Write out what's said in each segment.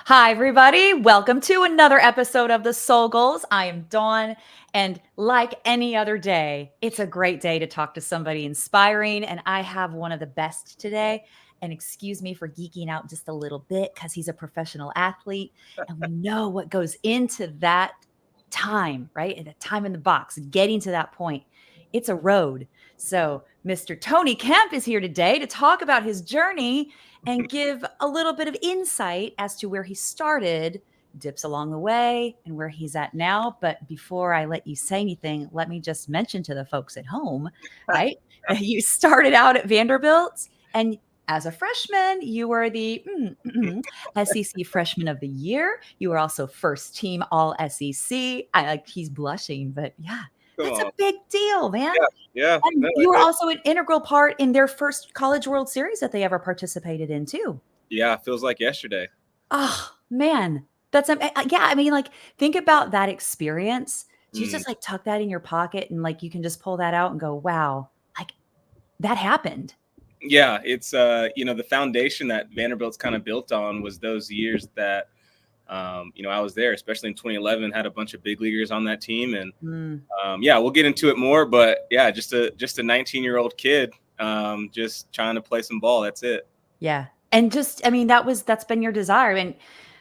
Hi, everybody. Welcome to another episode of the Soul Goals. I am Dawn, and like any other day, it's a great day to talk to somebody inspiring. And I have one of the best today. And excuse me for geeking out just a little bit because he's a professional athlete, and we know what goes into that time, right? And the time in the box, getting to that point. It's a road. So, Mr. Tony Kemp is here today to talk about his journey and give a little bit of insight as to where he started, dips along the way, and where he's at now. But before I let you say anything, let me just mention to the folks at home, right? You started out at Vanderbilt, and as a freshman, you were the SEC Freshman of the Year. You were also first team All SEC. I like he's blushing, but yeah, Come that's a on. big deal, man. Yeah, yeah. And No, you were also an integral part in their first College World Series that they ever participated in too. yeah, feels like yesterday. Oh, man. That's yeah, I mean, like, think about that experience. Do you Mm. just, like, tuck that in your pocket and, like, you can just pull that out and go, "Wow, like, that happened." Yeah, it's the foundation that Vanderbilt's kind of built on was those years that I was there, especially in 2011, had a bunch of big leaguers on that team, and Mm, yeah, we'll get into it more. But yeah, just a 19-year-old kid, just trying to play some ball. That's it. yeah. And just I mean, that's been your desire, and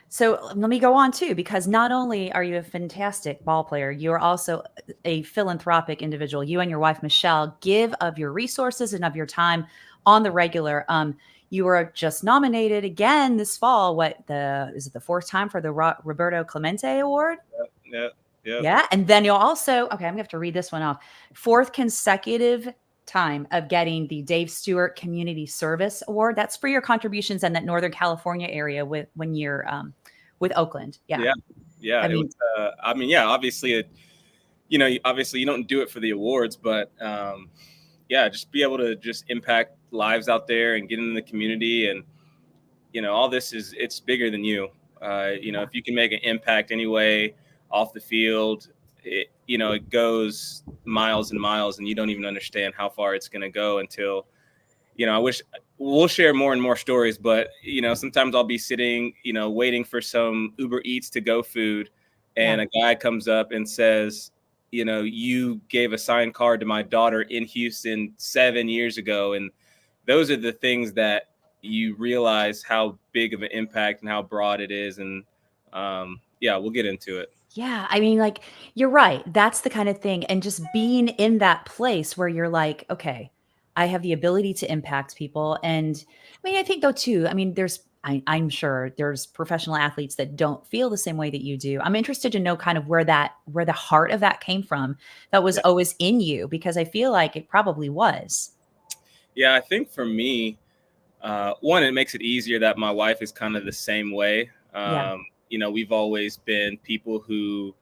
so let me go on too, because not only are you a fantastic ball player, you are also a philanthropic individual. You and your wife Michelle give of your resources and of your time on the regular. You were just nominated again this fall. Is it the fourth time for the Roberto Clemente Award? Yeah, yeah, Yeah, and then you'll also okay, I'm gonna have to read this one off. Fourth consecutive time of getting the Dave Stewart Community Service Award. That's for your contributions in that Northern California area when you're with Oakland. Yeah. yeah, yeah. I It was. mean, Yeah. Obviously, obviously you don't do it for the awards, but yeah, just be able to just impact lives out there and get into the community, and all this it's bigger than you. yeah. If you can make an impact anyway off the field, it goes miles and miles, and you don't even understand how far it's going to go until I wish we'll share more and more stories. But sometimes I'll be sitting, waiting for some Uber Eats to go food, Yeah. and a guy comes up and says, you gave a signed card to my daughter in Houston 7 years ago. And those are the things that you realize how big of an impact and how broad it is. And yeah, we'll get into it. Yeah, I mean, like, you're right. That's the kind of thing, and just being in that place where you're like, "Okay, I have the ability to impact people," and, I mean, I think though too, I mean, I'm sure there's professional athletes that don't feel the same way that you do. I'm interested to know kind of where the heart of that came from, that was Yeah. always in you, because I feel like it probably was. Yeah, I think for me, one, it makes it easier that my wife is kind of the same way. Yeah, We've always been people who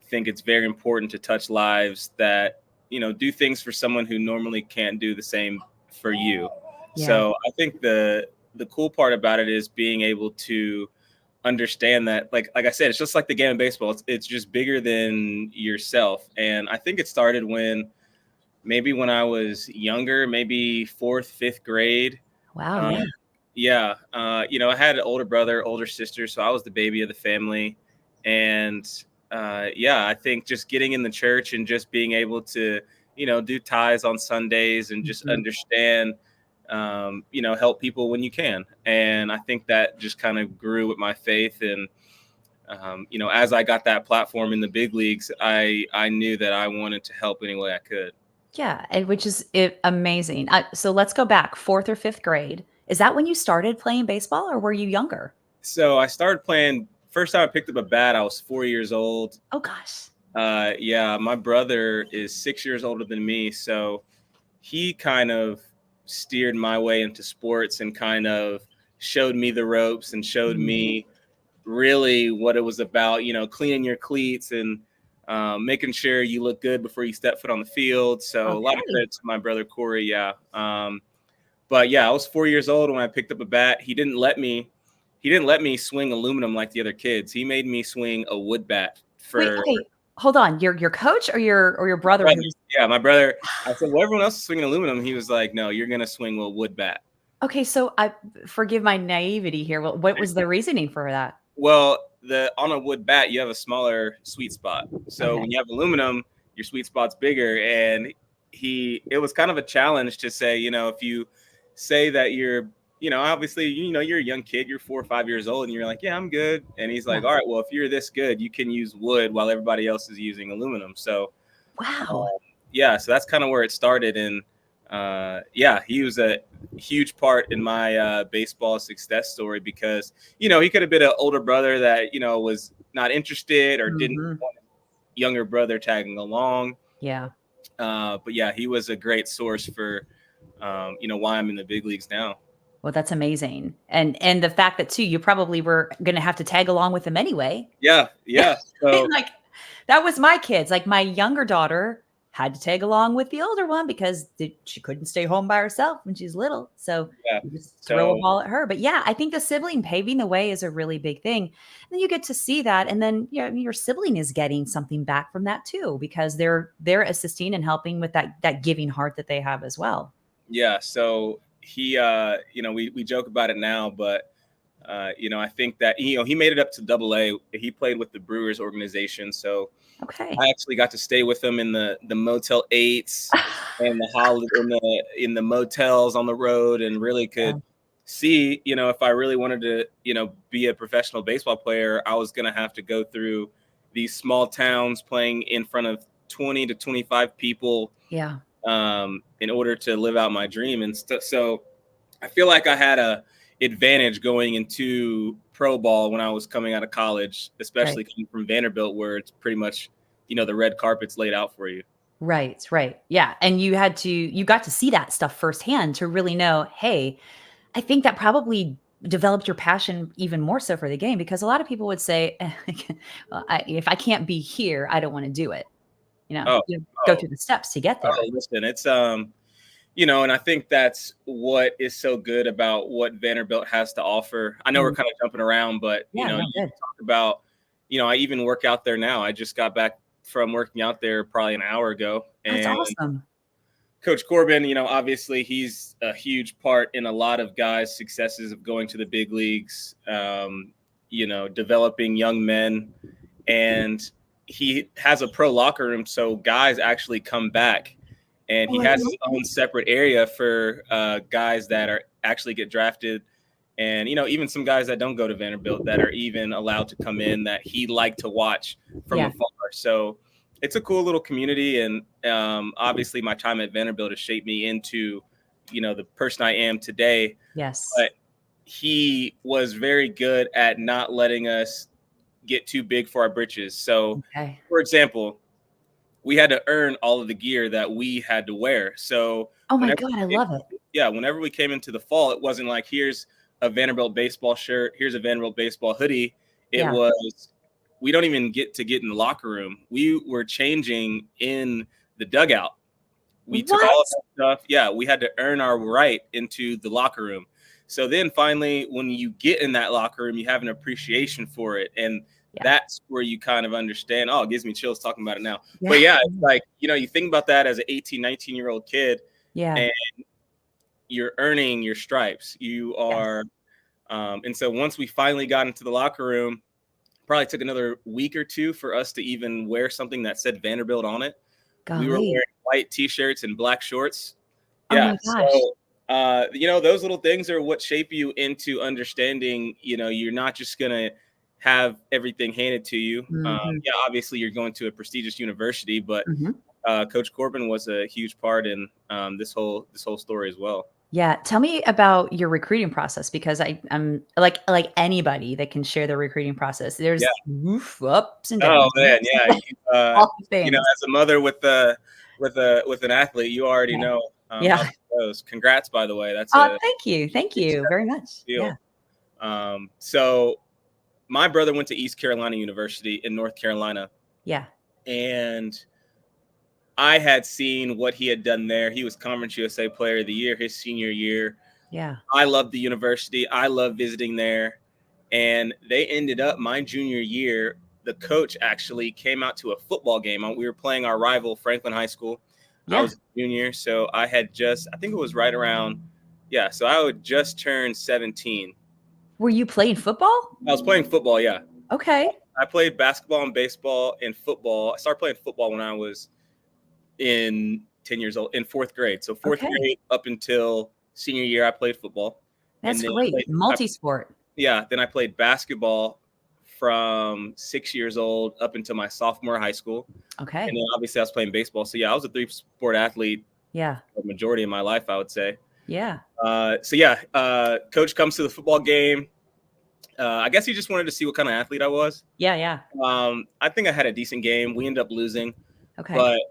think it's very important to touch lives that, do things for someone who normally can't do the same for you. yeah, So I think the cool part about it is being able to understand that, like I said, it's just like the game of baseball. It's just bigger than yourself. And I think it started when I was younger, maybe fourth, fifth grade. wow, Um, yeah, yeah, I had an older brother, older sister, so I was the baby of the family. And yeah, I think just getting in the church and just being able to, do tithes on Sundays and just mhm. understand, help people when you can. And I think that just kind of grew with my faith. And as I got that platform in the big leagues, I knew that I wanted to help any way I could. Yeah, and which is amazing. So let's go back, 4th or 5th grade. Is that when you started playing baseball, or were you younger? So I started playing. First time I picked up a bat, I was 4 years old. Oh gosh. Yeah, my brother is 6 years older than me, so he kind of steered my way into sports and kind of showed me the ropes and showed Mhm. me really what it was about. Cleaning your cleats and making sure you look good before you step foot on the field. So a lot of Okay. credit to my brother Corey. Yeah, but yeah, I was 4 years old when I picked up a bat. He didn't let me swing aluminum like the other kids. He made me swing a wood bat Wait, for okay, hold on. Your coach or your brother brother. who's Yeah, my brother. I said, well, everyone else is swinging aluminum. He was like, no, you're gonna swing a wood bat. okay, so I forgive my naivety here. What was the reasoning for that? Well, on a wood bat, you have a smaller sweet spot. So Okay. when you have aluminum, your sweet spot's bigger. And it was kind of a challenge to say, if you say that you're, obviously, you're a young kid, you're 4 or 5 years old, and you're like, yeah, I'm good. And he's Yeah. like, all right, well, if you're this good, you can use wood while everybody else is using aluminum. So Wow. yeah, so that's kind of where it started. And yeah, he was a huge part in my baseball success story because, he could have been an older brother that, was not interested or didn't Hmm. want a younger brother tagging along. Yeah. But yeah, he was a great source for, why I'm in the big leagues now. Well, that's amazing. And the fact that too, you probably were going to have to tag along with them anyway. Yeah, Yeah. yeah. So Like that was my kids. Like my younger daughter had to tag along with the older one because she couldn't stay home by herself when she's little. So yeah, you just throw a so ball at her. But yeah, I think the sibling paving the way is a really big thing. And then you get to see that, and then your sibling is getting something back from that too because they're assisting and helping with that giving heart that they have as well. yeah, so he, we joke about it now, but I think that he made it up to Double A. He played with the Brewers organization, so Okay. I actually got to stay with him in the Motel 8s and in the motels on the road, and really Yeah. could see, if I really wanted to, be a professional baseball player, I was gonna have to go through these small towns playing in front of 20 to 25 people Yeah. in order to live out my dream. And so I feel like I had a advantage going into pro ball when I was coming out of college, Right. especially coming from Vanderbilt, where it's pretty much, the red carpet's laid out for you. Right, right. Yeah, and you got to see that stuff firsthand to really know, hey, I think that probably developed your passion even more so for the game because a lot of people would say, well, if I can't be here, I don't want to do it. Oh, You go oh, through the steps to get there. listen, it's and I think that's what is so good about what Vanderbilt has to offer. I know we're Mm. kind of jumping around, but Yeah, no, you good. talk about, I even work out there now. I just got back from working out there probably an hour ago, That's and awesome. Coach Corbin, obviously he's a huge part in a lot of guys' successes of going to the big leagues, developing young men. And he has a pro locker room, so guys actually come back. And he Oh, has that's his own separate area for guys that are actually get drafted. And, even some guys that don't go to Vanderbilt that are even allowed to come in that he liked to watch from yeah, afar. So it's a cool little community. And obviously my time at Vanderbilt has shaped me into, the person I am today. yes. But he was very good at not letting us get too big for our britches. So, Okay. for example, we had to earn all of the gear that we had to wear. So Oh my whenever god, I love it. whenever we came into the fall, it wasn't like here's a Vanderbilt baseball shirt, here's a Vanderbilt baseball hoodie. It Yeah. was we don't even get to get in the locker room. We were changing in the dugout. We took all What? of that stuff. Yeah, we had to earn our right into the locker room. So then finally, when you get in that locker room, you have an appreciation for it. And Yeah. that's where you kind of understand. Oh, it gives me chills talking about it now. Yeah. But yeah, it's like, you think about that as an 18, 19-year-old kid, Yeah. and you're earning your stripes. You Yes. are, and so once we finally got into the locker room, probably took another week or two for us to even wear something that said Vanderbilt on it. We were Golly. wearing white t-shirts and black shorts. Oh Yeah. my gosh. So, those little things are what shape you into understanding, you're not just going to have everything handed to you. Mhm. Yeah, obviously you're going to a prestigious university, but Mhm. Coach Corbin was a huge part in this whole story as well. Yeah, tell me about your recruiting process because I'm like anybody that can share their recruiting process. Yeah. There's woof, ups and Oh downs, man, yeah. all the things. As a mother with an athlete, you already Yeah. know how Yeah. that goes. Congrats, by the way. That's Oh, a thank you. Thank big you step very much. Yeah. deal. So my brother went to East Carolina University in North Carolina, Yeah. and I had seen what he had done there. He was Conference USA Player of the Year his senior year. Yeah. I loved the university. I loved visiting there. And they ended up my junior year. The coach actually came out to a football game. We were playing our rival, Franklin High School. I Yeah. was a junior. So I think it was right around, yeah. So I would just turn 17. Were you playing football? I was playing football. Yeah. Okay. I played basketball and baseball and football. I started playing football when I was in 10 years old, in fourth grade. So fourth Okay. grade up until senior year, I played football. That's And then great. Multi-sport. then I played basketball from 6 years old up until my sophomore high school. Okay. And then obviously I was playing baseball. So yeah, I was a 3-sport athlete Yeah. the majority of my life, I would say. Yeah. Coach comes to the football game. I guess he just wanted to see what kind of athlete I was. Yeah. Yeah. I think I had a decent game. We ended up losing. Okay. But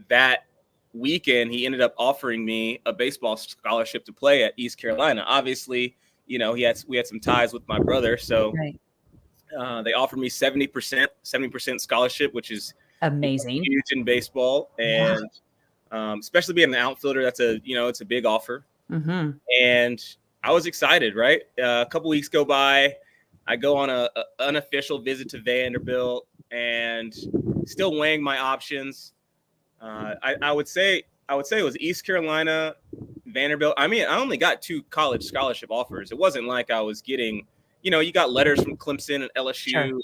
that weekend, he ended up offering me a baseball scholarship to play at East Carolina. Obviously, we had some ties with my brother. So Right. they offered me 70% scholarship, which is Amazing. huge in baseball. Yeah. And especially being an outfielder, it's a big offer. Mm-hmm. And I was excited, right? A couple weeks go by. I go on a unofficial visit to Vanderbilt and still weighing my options. I would say it was East Carolina, Vanderbilt. I mean, I only got 2 college scholarship offers. It wasn't like I was getting, you got letters from Clemson and LSU,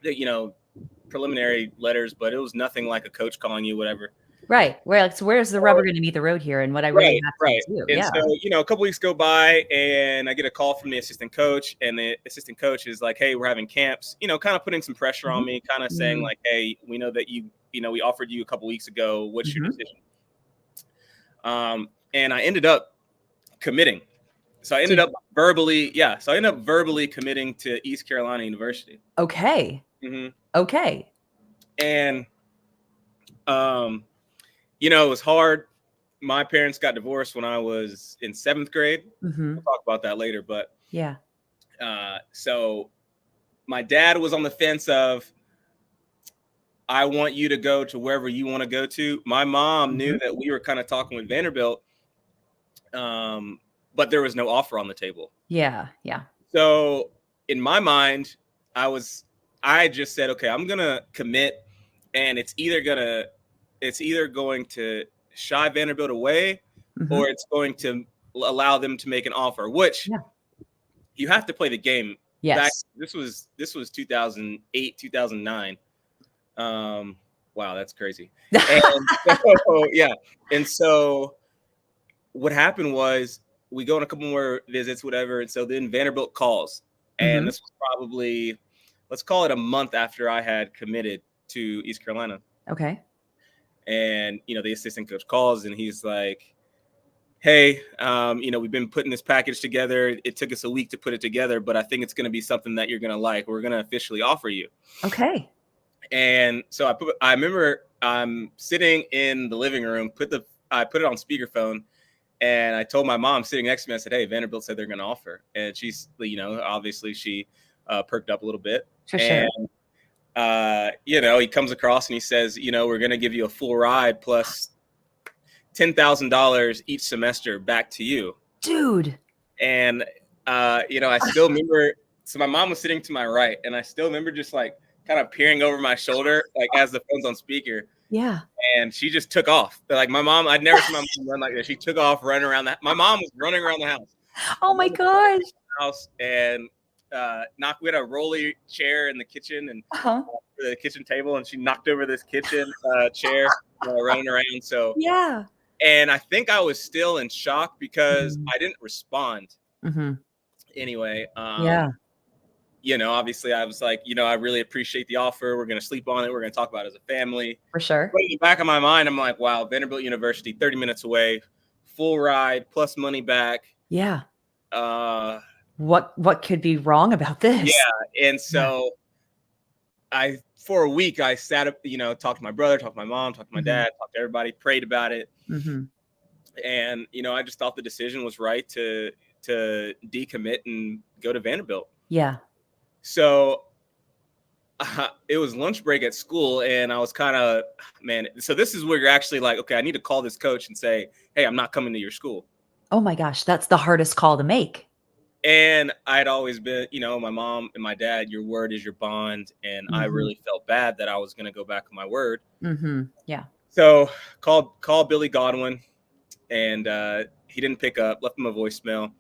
Sure. Preliminary letters, but it was nothing like a coach calling you, whatever. Right. Where's the rubber going to meet the road here, and what I really have to do? And Yeah. so, a couple weeks go by, and I get a call from the assistant coach, and the assistant coach is like, "Hey, we're having camps." Kind of putting some pressure on me, kind of saying like, "Hey, we know that we offered you a couple weeks ago. What's your decision?" And I ended up committing. So I ended up verbally committing to East Carolina University. Okay. Mm-hmm. Okay. And it was hard. My parents got divorced when I was in 7th grade. Mm-hmm. We'll talk about that later. But yeah. So my dad was on the fence of, I want you to go to wherever you want to go to. My mom knew that we were kind of talking with Vanderbilt, but there was no offer on the table. Yeah. Yeah. So in my mind, I just said, okay, I'm gonna commit, and it's either going to shy Vanderbilt away, or it's going to allow them to make an offer, which you have to play the game. Yes. This was 2008, 2009. Wow, that's crazy. And so what happened was we go on a couple more visits, whatever. And so then Vanderbilt calls, and this was probably, let's call it a month after I had committed to East Carolina. Okay. And, the assistant coach calls, and he's like, "Hey, we've been putting this package together. It took us a week to put it together, but I think it's going to be something that you're going to like. We're going to officially offer you." Okay. And so I remember I'm sitting in the living room, I put it on speakerphone, and I told my mom sitting next to me, I said, "Hey, Vanderbilt said they're going to offer." And she's, obviously she perked up a little bit. Sure. And, he comes across and he says, "We're going to give you a full ride plus $10,000 each semester back to you." Dude. And, I still remember, so my mom was sitting to my right, and I still remember just like kind of peering over my shoulder, like as the phone's on speaker. Yeah. And she just took off. Like my mom, I'd never seen my mom run like that. She took off running around my mom was running around the house. Oh my gosh. And we had a rolly chair in the kitchen and the kitchen table, and she knocked over this kitchen chair running around. So yeah. And I think I was still in shock because I didn't respond. Anyway, obviously I was like, I really appreciate the offer. We're going to sleep on it. We're going to talk about it as a family. For sure. But in the back of my mind, I'm like, wow, Vanderbilt University, 30 minutes away, full ride, plus money back. Yeah. What could be wrong about this? Yeah. And so for a week, I sat up, talked to my brother, talked to my mom, talked to my dad, talked to everybody, prayed about it. And, I just thought the decision was right to decommit and go to Vanderbilt. Yeah. So it was lunch break at school, and I was kind of, so this is where you're actually like, okay, I need to call this coach and say, hey, I'm not coming to your school. Oh my gosh, that's the hardest call to make. And I'd always been, my mom and my dad, your word is your bond. And I really felt bad that I was going to go back on my word. Yeah. So called Billy Godwin, and he didn't pick up, left him a voicemail.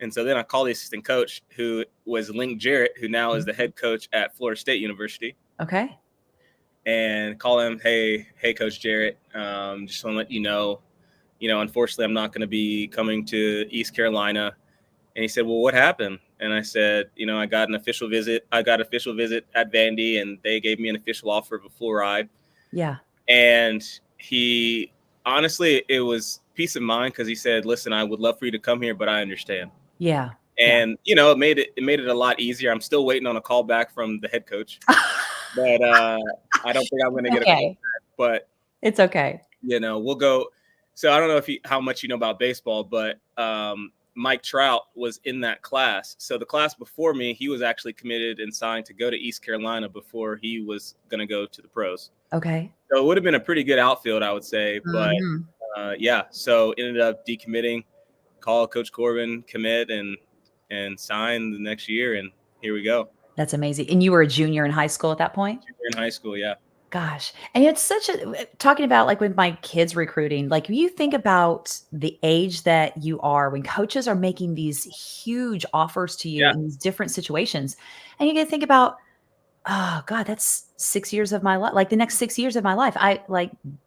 And so then I called the assistant coach, who was Link Jarrett, who now is the head coach at Florida State University. Okay. And call him, hey, Coach Jarrett, just want to let you know, unfortunately, I'm not going to be coming to East Carolina. And he said, well, what happened? And I said, I got an official visit. I got official visit at Vandy, and they gave me an official offer of a full ride. Yeah. And he, honestly, it was peace of mind, because he said, listen, I would love for you to come here, but I understand. Yeah. And, it made it a lot easier. I'm still waiting on a call back from the head coach, but I don't think I'm going to get a call back, but it's okay. We'll go. So I don't know how much you know about baseball, but Mike Trout was in that class. So the class before me, he was actually committed and signed to go to East Carolina before he was going to go to the pros. Okay. So it would have been a pretty good outfield, I would say. But so ended up decommitting, call Coach Corbin, commit, and sign the next year. And here we go. That's amazing. And you were a junior in high school at that point? Junior in high school, yeah. Gosh. And it's such talking about like with my kids recruiting, like you think about the age that you are when coaches are making these huge offers to you in these different situations. And you get to think about, oh God, that's 6 years of my life. Like the next 6 years of my life.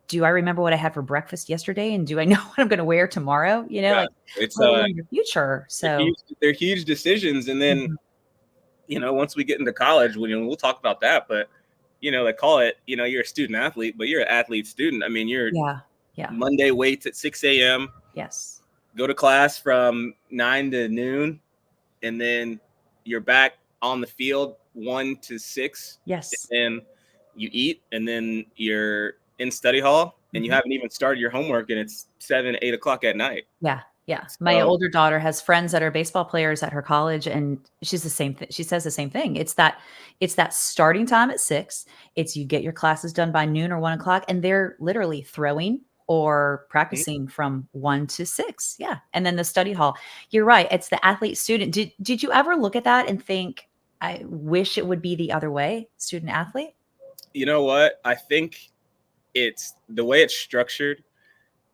Do I remember what I had for breakfast yesterday? And do I know what I'm going to wear tomorrow? Like it's your future. So they're huge decisions. And then, once we get into college, we'll talk about that, but they call it, you're a student athlete, but you're an athlete student. I mean, you're Monday weights at 6 a.m. Yes. Go to class from 9 to noon. And then you're back on the field 1 to 6. Yes. And you eat, and then you're in study hall, and you haven't even started your homework, and it's 7, 8 o'clock at night. Yeah. Yeah. My older daughter has friends that are baseball players at her college, and she's the same thing. She says the same thing. It's that starting time at 6. It's you get your classes done by noon or 1 o'clock, and they're literally throwing or practicing from 1 to 6. Yeah. And then the study hall. You're right. It's the athlete student. Did you ever look at that and think, I wish it would be the other way, student athlete? You know what? I think it's the way it's structured.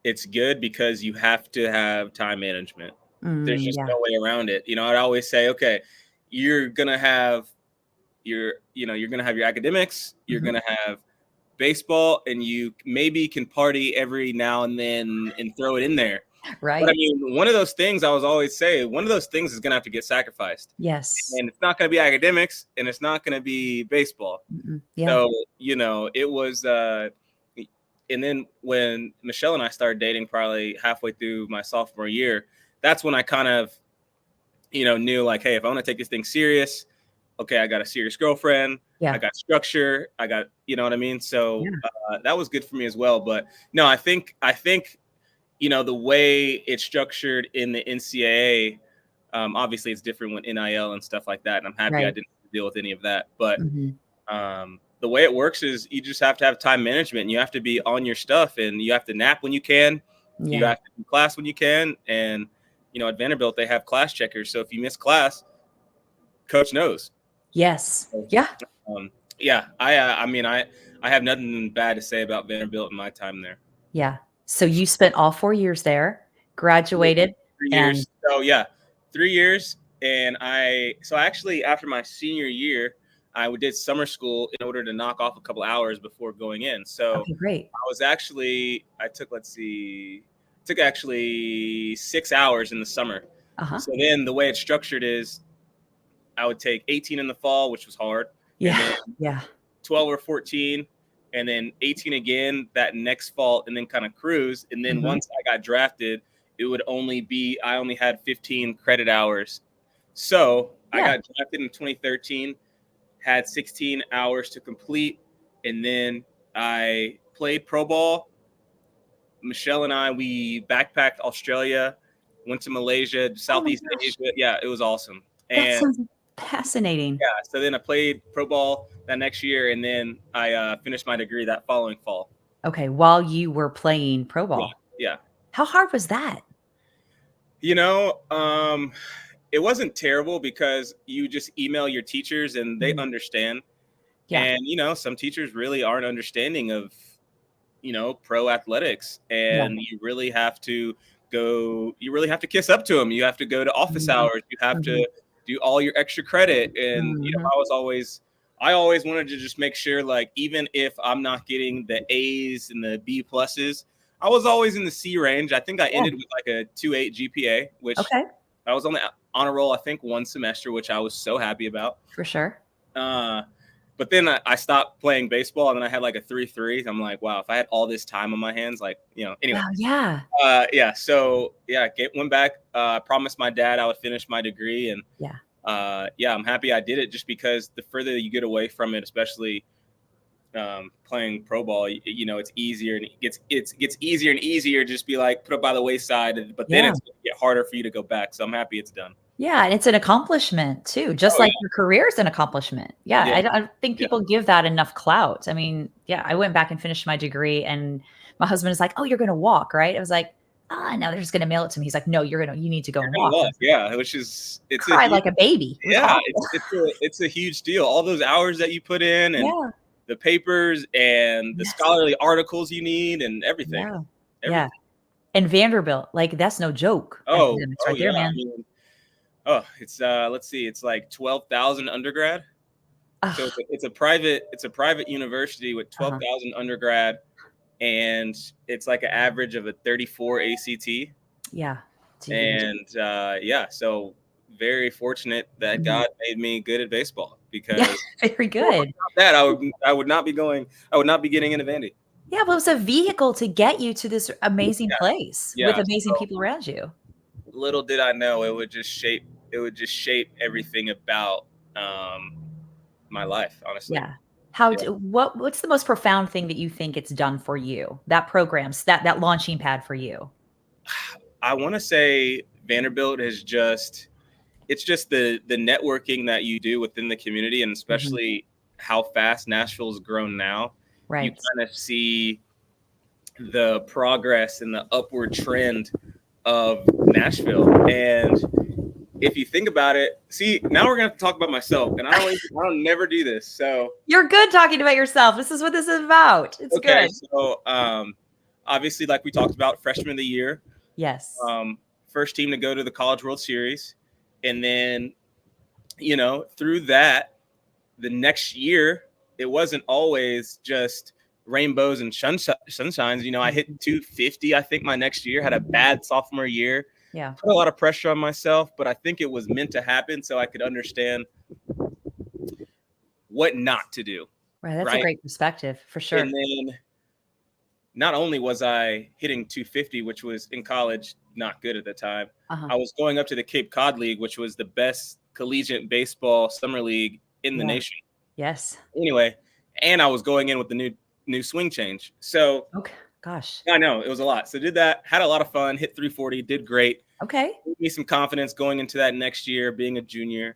It's good because you have to have time management. There's just no way around it. I'd always say, okay, you're going to have your academics, you're going to have baseball, and you maybe can party every now and then and throw it in there. Right. But I mean, one of those things I was always say, one of those things is going to have to get sacrificed. Yes. And it's not going to be academics, and it's not going to be baseball. Yeah. So, it was, and then when Michelle and I started dating, probably halfway through my sophomore year, that's when I kind of, knew like, hey, if I want to take this thing serious, okay, I got a serious girlfriend. Yeah. I got structure. I got, you know what I mean? So that was good for me as well. But no, I think, the way it's structured in the NCAA, obviously it's different with NIL and stuff like that. And I'm happy I didn't deal with any of that. But the way it works is you just have to have time management, and you have to be on your stuff, and you have to nap when you can. You have to do class when you can. And, at Vanderbilt, they have class checkers. So if you miss class, coach knows. Yes. Yeah. I have nothing bad to say about Vanderbilt in my time there. Yeah. So you spent all 4 years there, graduated. 3 years. So 3 years. And actually after my senior year, I did summer school in order to knock off a couple hours before going in. So great. I took actually 6 hours in the summer. So then the way it's structured is I would take 18 in the fall, which was hard. Yeah. Yeah. 12 or 14, and then 18 again that next fall, and then kind of cruise. And then once I got drafted, I only had 15 credit hours. So I got drafted in 2013, had 16 hours to complete. And then I played pro ball. Michelle and I, we backpacked Australia, went to Malaysia, Southeast Asia. Yeah, it was awesome. That sounds fascinating. Yeah, so then I played pro ball that next year, and then I finished my degree that following fall. Okay, while you were playing pro ball. Yeah. How hard was that? It wasn't terrible because you just email your teachers and they understand. Yeah. And, some teachers really aren't understanding of, pro athletics, and you really have to you really have to kiss up to them. You have to go to office Mhm. hours. You have Mhm. to do all your extra credit. And, Mhm. I always wanted to just make sure, like, even if I'm not getting the A's and the B pluses, I was always in the C range. I think I Yeah. ended with like a 2.8 GPA, which Okay. I was on the honor roll, I think, one semester, which I was so happy about. For sure. Uh, but then I stopped playing baseball, and then I had like a 3.3. I'm like, wow, if I had all this time on my hands, like, anyway. Wow, yeah. Yeah. So yeah, went back. I promised my dad I would finish my degree, and Yeah. yeah, I'm happy I did it. Just because the further you get away from it, especially playing pro ball, it's easier, and it gets easier and easier. Just be like put it by the wayside, but then Yeah. it's going to get harder for you to go back. So I'm happy it's done. Yeah, and it's an accomplishment too, just Oh like your career is an accomplishment. Yeah, yeah, I don't think yeah, people give that enough clout. I mean, yeah, I went back and finished my degree, and my husband is like, "Oh, you're gonna walk, right?" I was like, "Ah, no, they're just gonna mail it to me." He's like, "No, you need to go you're and gonna walk." I walk. was like, Yeah, which is it's a cried huge like a baby. It was yeah, awful. it's a huge deal. All those hours that you put in, and Yeah. the papers and the Yes. scholarly articles you need, and everything, Yeah. Yeah. everything. And Vanderbilt, like, that's no joke academics Oh right there, yeah. I man. mean, it's let's see, it's like 12,000 undergrad. So Ugh. it's a private university with Uh-huh. 12,000 undergrad, and it's like an average of a 34 ACT. Yeah. It's a huge. And yeah, so very fortunate that Mhm. God made me good at baseball, Yeah, because very good. that I would not be getting into Vandy. Yeah, but it was a vehicle to get you to this amazing Yeah, place with yeah. amazing So people around you. little did I know it would just shape everything about um, my life, honestly. Yeah. How Yeah. d what's the most profound thing that you think it's done for you? That programs, that launching pad for you? I want to say Vanderbilt has just it's just the networking that you do within the community, and Mhm. especially how fast Nashville's grown now. You Right. kind of see the progress and the upward trend of Nashville. And if you think about it, see, now we're gonna have to talk about myself, and I don't never do this. So You're good talking about yourself. This is what this is about. It's okay, good. so obviously, like we talked about, freshman of the year, Yes. um, first team to go to the College World Series, and then through that, the next year, it wasn't always just rainbows and sunshines. I hit Mhm. 250, I think, my next year. Had a Mhm. bad sophomore year. Yeah. Put a lot of pressure on myself, but I think it was meant to happen so I could understand what not to do, Right, that's a right? great perspective for And sure. then not only was I hitting 250, which was in college not good at the time, Uh-huh. I was going up to the Cape Cod League, which was the best collegiate baseball summer league in the Yeah. nation. Yes. Anyway, and I was going in with the new swing change. So Okay. Gosh. I know it was a lot. So did that, had a lot of fun, hit 340, did great. Okay. Gave me some confidence going into that next year, being a junior,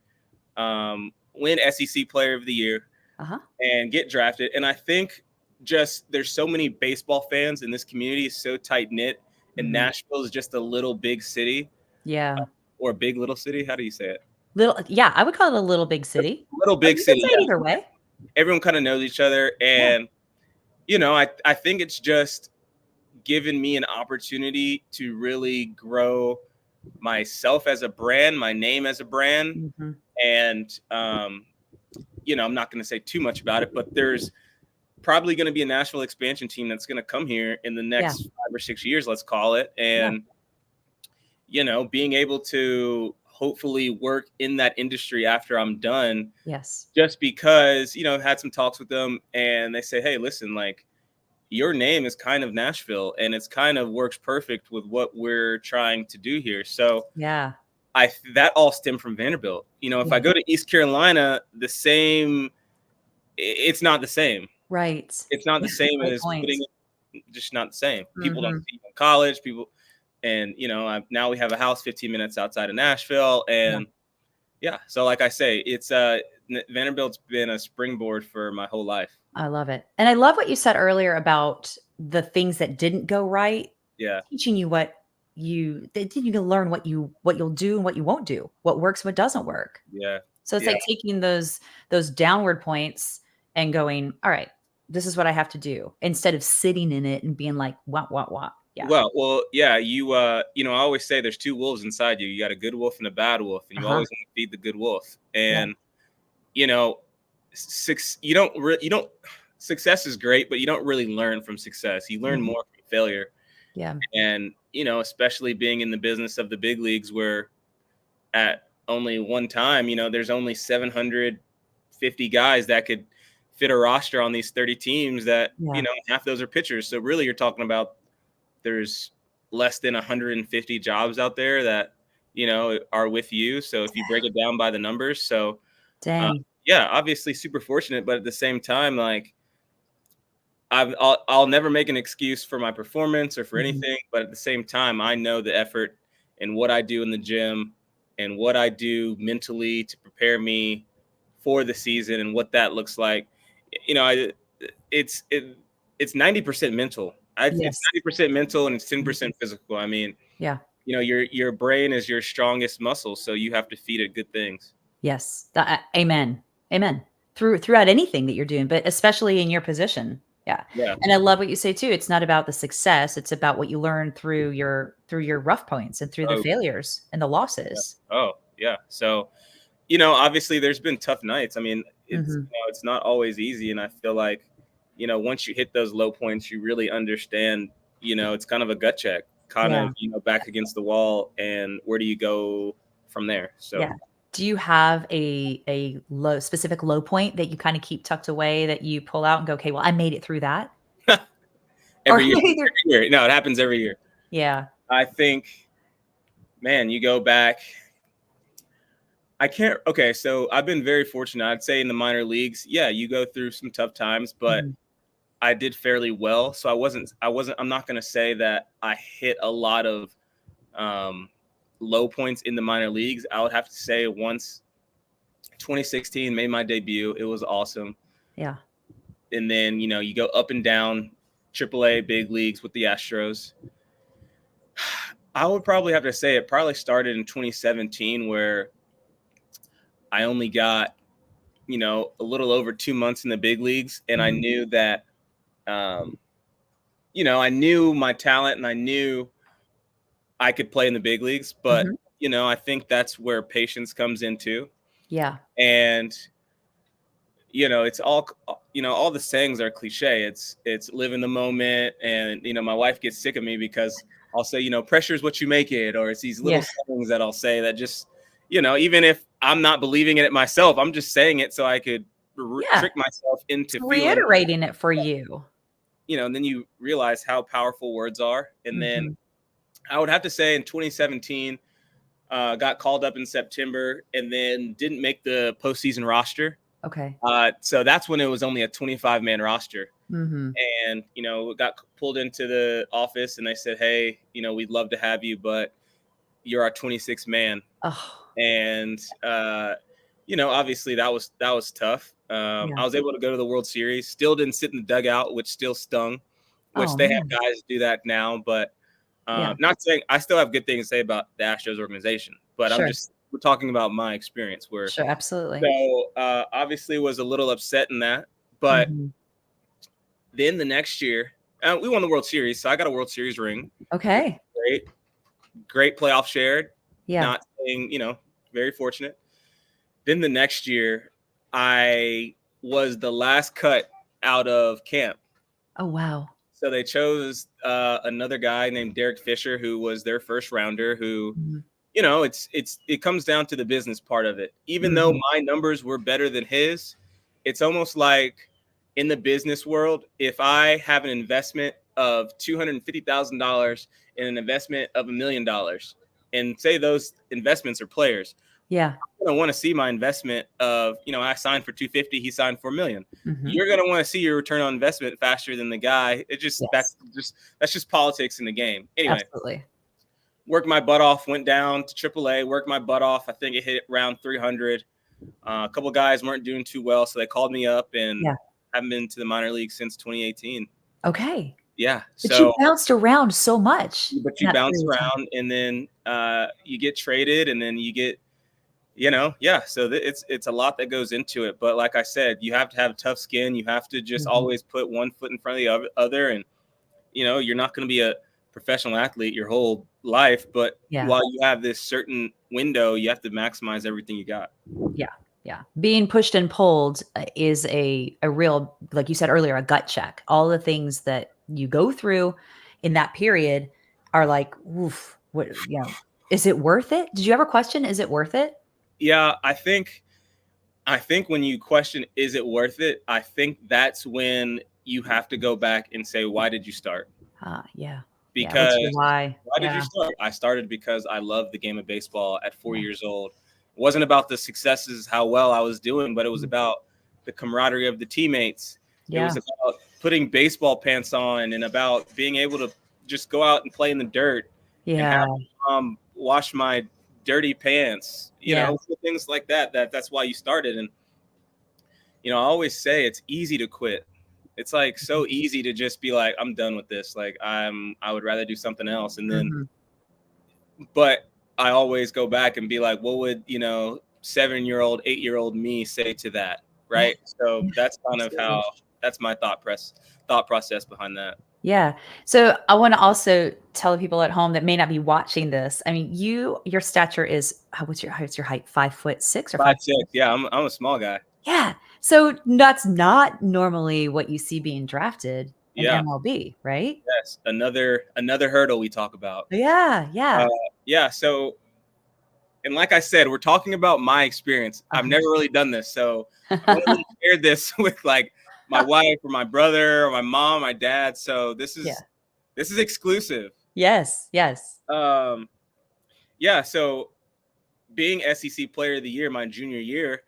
win SEC Player of the Year, Uh-huh. and get drafted. And I think just there's so many baseball fans, and this community is so tight knit. And Mhm. Nashville is just a little big city, Yeah. or a big little city. How do you say it? Little yeah, I would call it a little big city. Little big You could city. say it Yeah. either way. Everyone kind of knows each other, Yeah. and I think it's just given me an opportunity to really grow myself as a brand, my name as a brand. Mhm. And, I'm not going to say too much about it, but there's probably going to be a national expansion team that's going to come here in the Yeah. next 5 or 6 years, let's call it. Yeah. And, being able to hopefully work in that industry after I'm done, Yes. just because, I've had some talks with them, and they say, hey, listen, like, your name is kind of Nashville, and it's kind of works perfect with what we're trying to do here. So Yeah. that all stemmed from Vanderbilt. If Yeah. I go to East Carolina, it's not the same. Right. It's not Yeah, the same great as point. just not the same. People don't Mhm. see you in college. People, and now we have a house 15 minutes outside of Nashville, Yeah, and yeah. So like I say, it's Vanderbilt's been a springboard for my whole life. I love it. And I love what you said earlier about the things that didn't go right, Yeah, teaching you what they did you to learn what you'll do and what you won't do, what works, what doesn't work. yeah, So it's yeah, like taking those downward points and going, "All right, this is what I have to do," instead of sitting in it and being like, "What, what?" Yeah. Well, yeah, I always say there's two wolves inside you. You got a good wolf and a bad wolf, and you Uh-huh. always want to feed the good wolf. Yeah. And you know, you don't. Success is great, but you don't really learn from success. You learn Mhm. more from failure. Yeah. And especially being in the business of the big leagues, where at only one time, there's only 750 guys that could fit a roster on these 30 teams that, Yeah. half those are pitchers. So really you're talking about there's less than 150 jobs out there that, are with you. So if you break it down by the numbers, so Dang. yeah, obviously super fortunate, but at the same time, like I'll never make an excuse for my performance or for Mhm. anything, but at the same time, I know the effort and what I do in the gym and what I do mentally to prepare me for the season and what that looks like. You know, I, it's it, it's 90% mental. It's Yes. 90% mental and it's Mhm. 10% physical. I mean, Yeah. your brain is your strongest muscle, so you have to feed it good things. Yes. Amen. Amen. Throughout anything that you're doing, but especially in your position. Yeah. Yeah. And I love what you say too. It's not about the success, it's about what you learn through your rough points and through the Oh, failures and the yeah. losses. Oh, yeah. So obviously there's been tough nights. I mean, Mhm. it's not always easy. And I feel like, once you hit those low points, you really understand, it's kind of a gut check, kind Yeah. of, back against the wall. And where do you go from there? So Yeah. Do you have a low specific low point that you kinda keep tucked away that you pull out and go, "Okay, well, I made it through that?" Or every year, either. every year, no, it happens every year. Yeah. I think, man, you go back. I can't. Okay, so I've been very fortunate. I'd say in the minor leagues, yeah, you go through some tough times, but Mhm. I did fairly well. So I'm not going to say that I hit a lot of um, low points in the minor leagues. I would have to say once 2016 made my debut. It was awesome. Yeah. And then, you go up and down AAA big leagues with the Astros. I would probably have to say it probably started in 2017 where I only got, a little over 2 months in the big leagues. And I Mhm. knew that, um, I knew my talent and I knew I could play in the big leagues, but Mhm. I think that's where patience comes into. Yeah. And it's all the sayings are cliche. It's live in the moment, and my wife gets sick of me because I'll say, pressure is what you make it, or it's these little Yeah. sayings that I'll say that just, even if I'm not believing in it myself, I'm just saying it so I could Yeah. trick myself It's into feeling, reiterating it for you. and then you realize how powerful words are. And then Mhm. I would have to say in 2017, got called up in September and then didn't make the postseason roster. Okay. So that's when it was only a 25-man roster. Mhm. And, got pulled into the office and they said, hey, we'd love to have you, but you're our 26th man. Oh, And, obviously that was tough. yeah. I was able to go to the World Series, still didn't sit in the dugout, which still stung, which Oh, they have man. guys do that now. But Yeah. not saying I still have good things to say about the Astros organization, but Sure. we're talking about my experience where, Sure, absolutely. so obviously was a little upset in that. But Mhm. then the next year, we won the World Series, so I got a World Series ring, which Okay. is great. Great playoff shared. Yeah. Not saying, very fortunate. Then the next year, I was the last cut out of camp. Oh, wow. So they chose another guy named Derek Fisher, who was their first rounder, who, Mhm. it comes down to the business part of it. Even though Mhm. my numbers were better than his, it's almost like in the business world, if I have an investment of $250,000 and an investment of $1 million, and say those investments are players, Yeah. I'm gonna want to see my investment of, I signed for 250, he signed for a million. Mhm. You're gonna want to see your return on investment faster than the guy. It just Yes. that's just politics in the game. Anyway, Absolutely. worked my butt off, went down to AAA, worked my butt off. I think it hit around 300. A couple of guys weren't doing too well, so they called me up and Yeah. haven't been to the minor league since 2018. Okay. Yeah, But you so bounced around so much but in you that bounce period of time. around and then you get traded and then you get, yeah. So it's a lot that goes into it. But like I said, you have to have tough skin. You have to just Mhm. always put one foot in front of the other, and you're not going to be professional athlete your whole life, but Yeah. while you have this certain window, you have to maximize everything you got. Yeah. Yeah. Being pushed and pulled is a real, like you said earlier, a gut check. All the things that you go through in that period are like, oof, what, is it worth it? Did you ever question, is it worth it? Yeah, I think when you question, is it worth it? I think that's when you have to go back and say, why did you start? Yeah. Yeah. What's your Because why? why did you Yeah. start? I started because I loved the game of baseball at 4 years old. It wasn't about the successes, how well I was doing, but it was Mm. about the camaraderie of the teammates. It Yeah. was about putting baseball pants on and about being able to just go out and play in the dirt and have Yeah. wash my dirty pants, Yeah. things like that. That's why you started. And I always say it's easy to quit. It's like so easy to just be like, I'm done with this. Like I would rather do something else. And then, Mhm. but I always go back and be like, what would 7-year-old, 8-year-old me say to that? Yeah. Right. So Yeah. that's kind of Absolutely. how that's my thought process behind that. Yeah. So I want to also tell the people at home that may not be watching this. I mean, your stature is what's your height? 5'6" or Five five? six. Yeah, I'm a small guy. Yeah. So that's not normally what you see being drafted in Yeah. MLB, right? Yes. Another hurdle we talk about. Yeah. Uh, Yeah. yeah. So, and like I said, we're talking about my experience. I've Uh-huh. never really done this, so I've only really shared this with like my wife or my brother or my mom, my dad. So this Yeah. is exclusive. Yes. Yes. Um, yeah. So being SEC Player of the Year my junior year,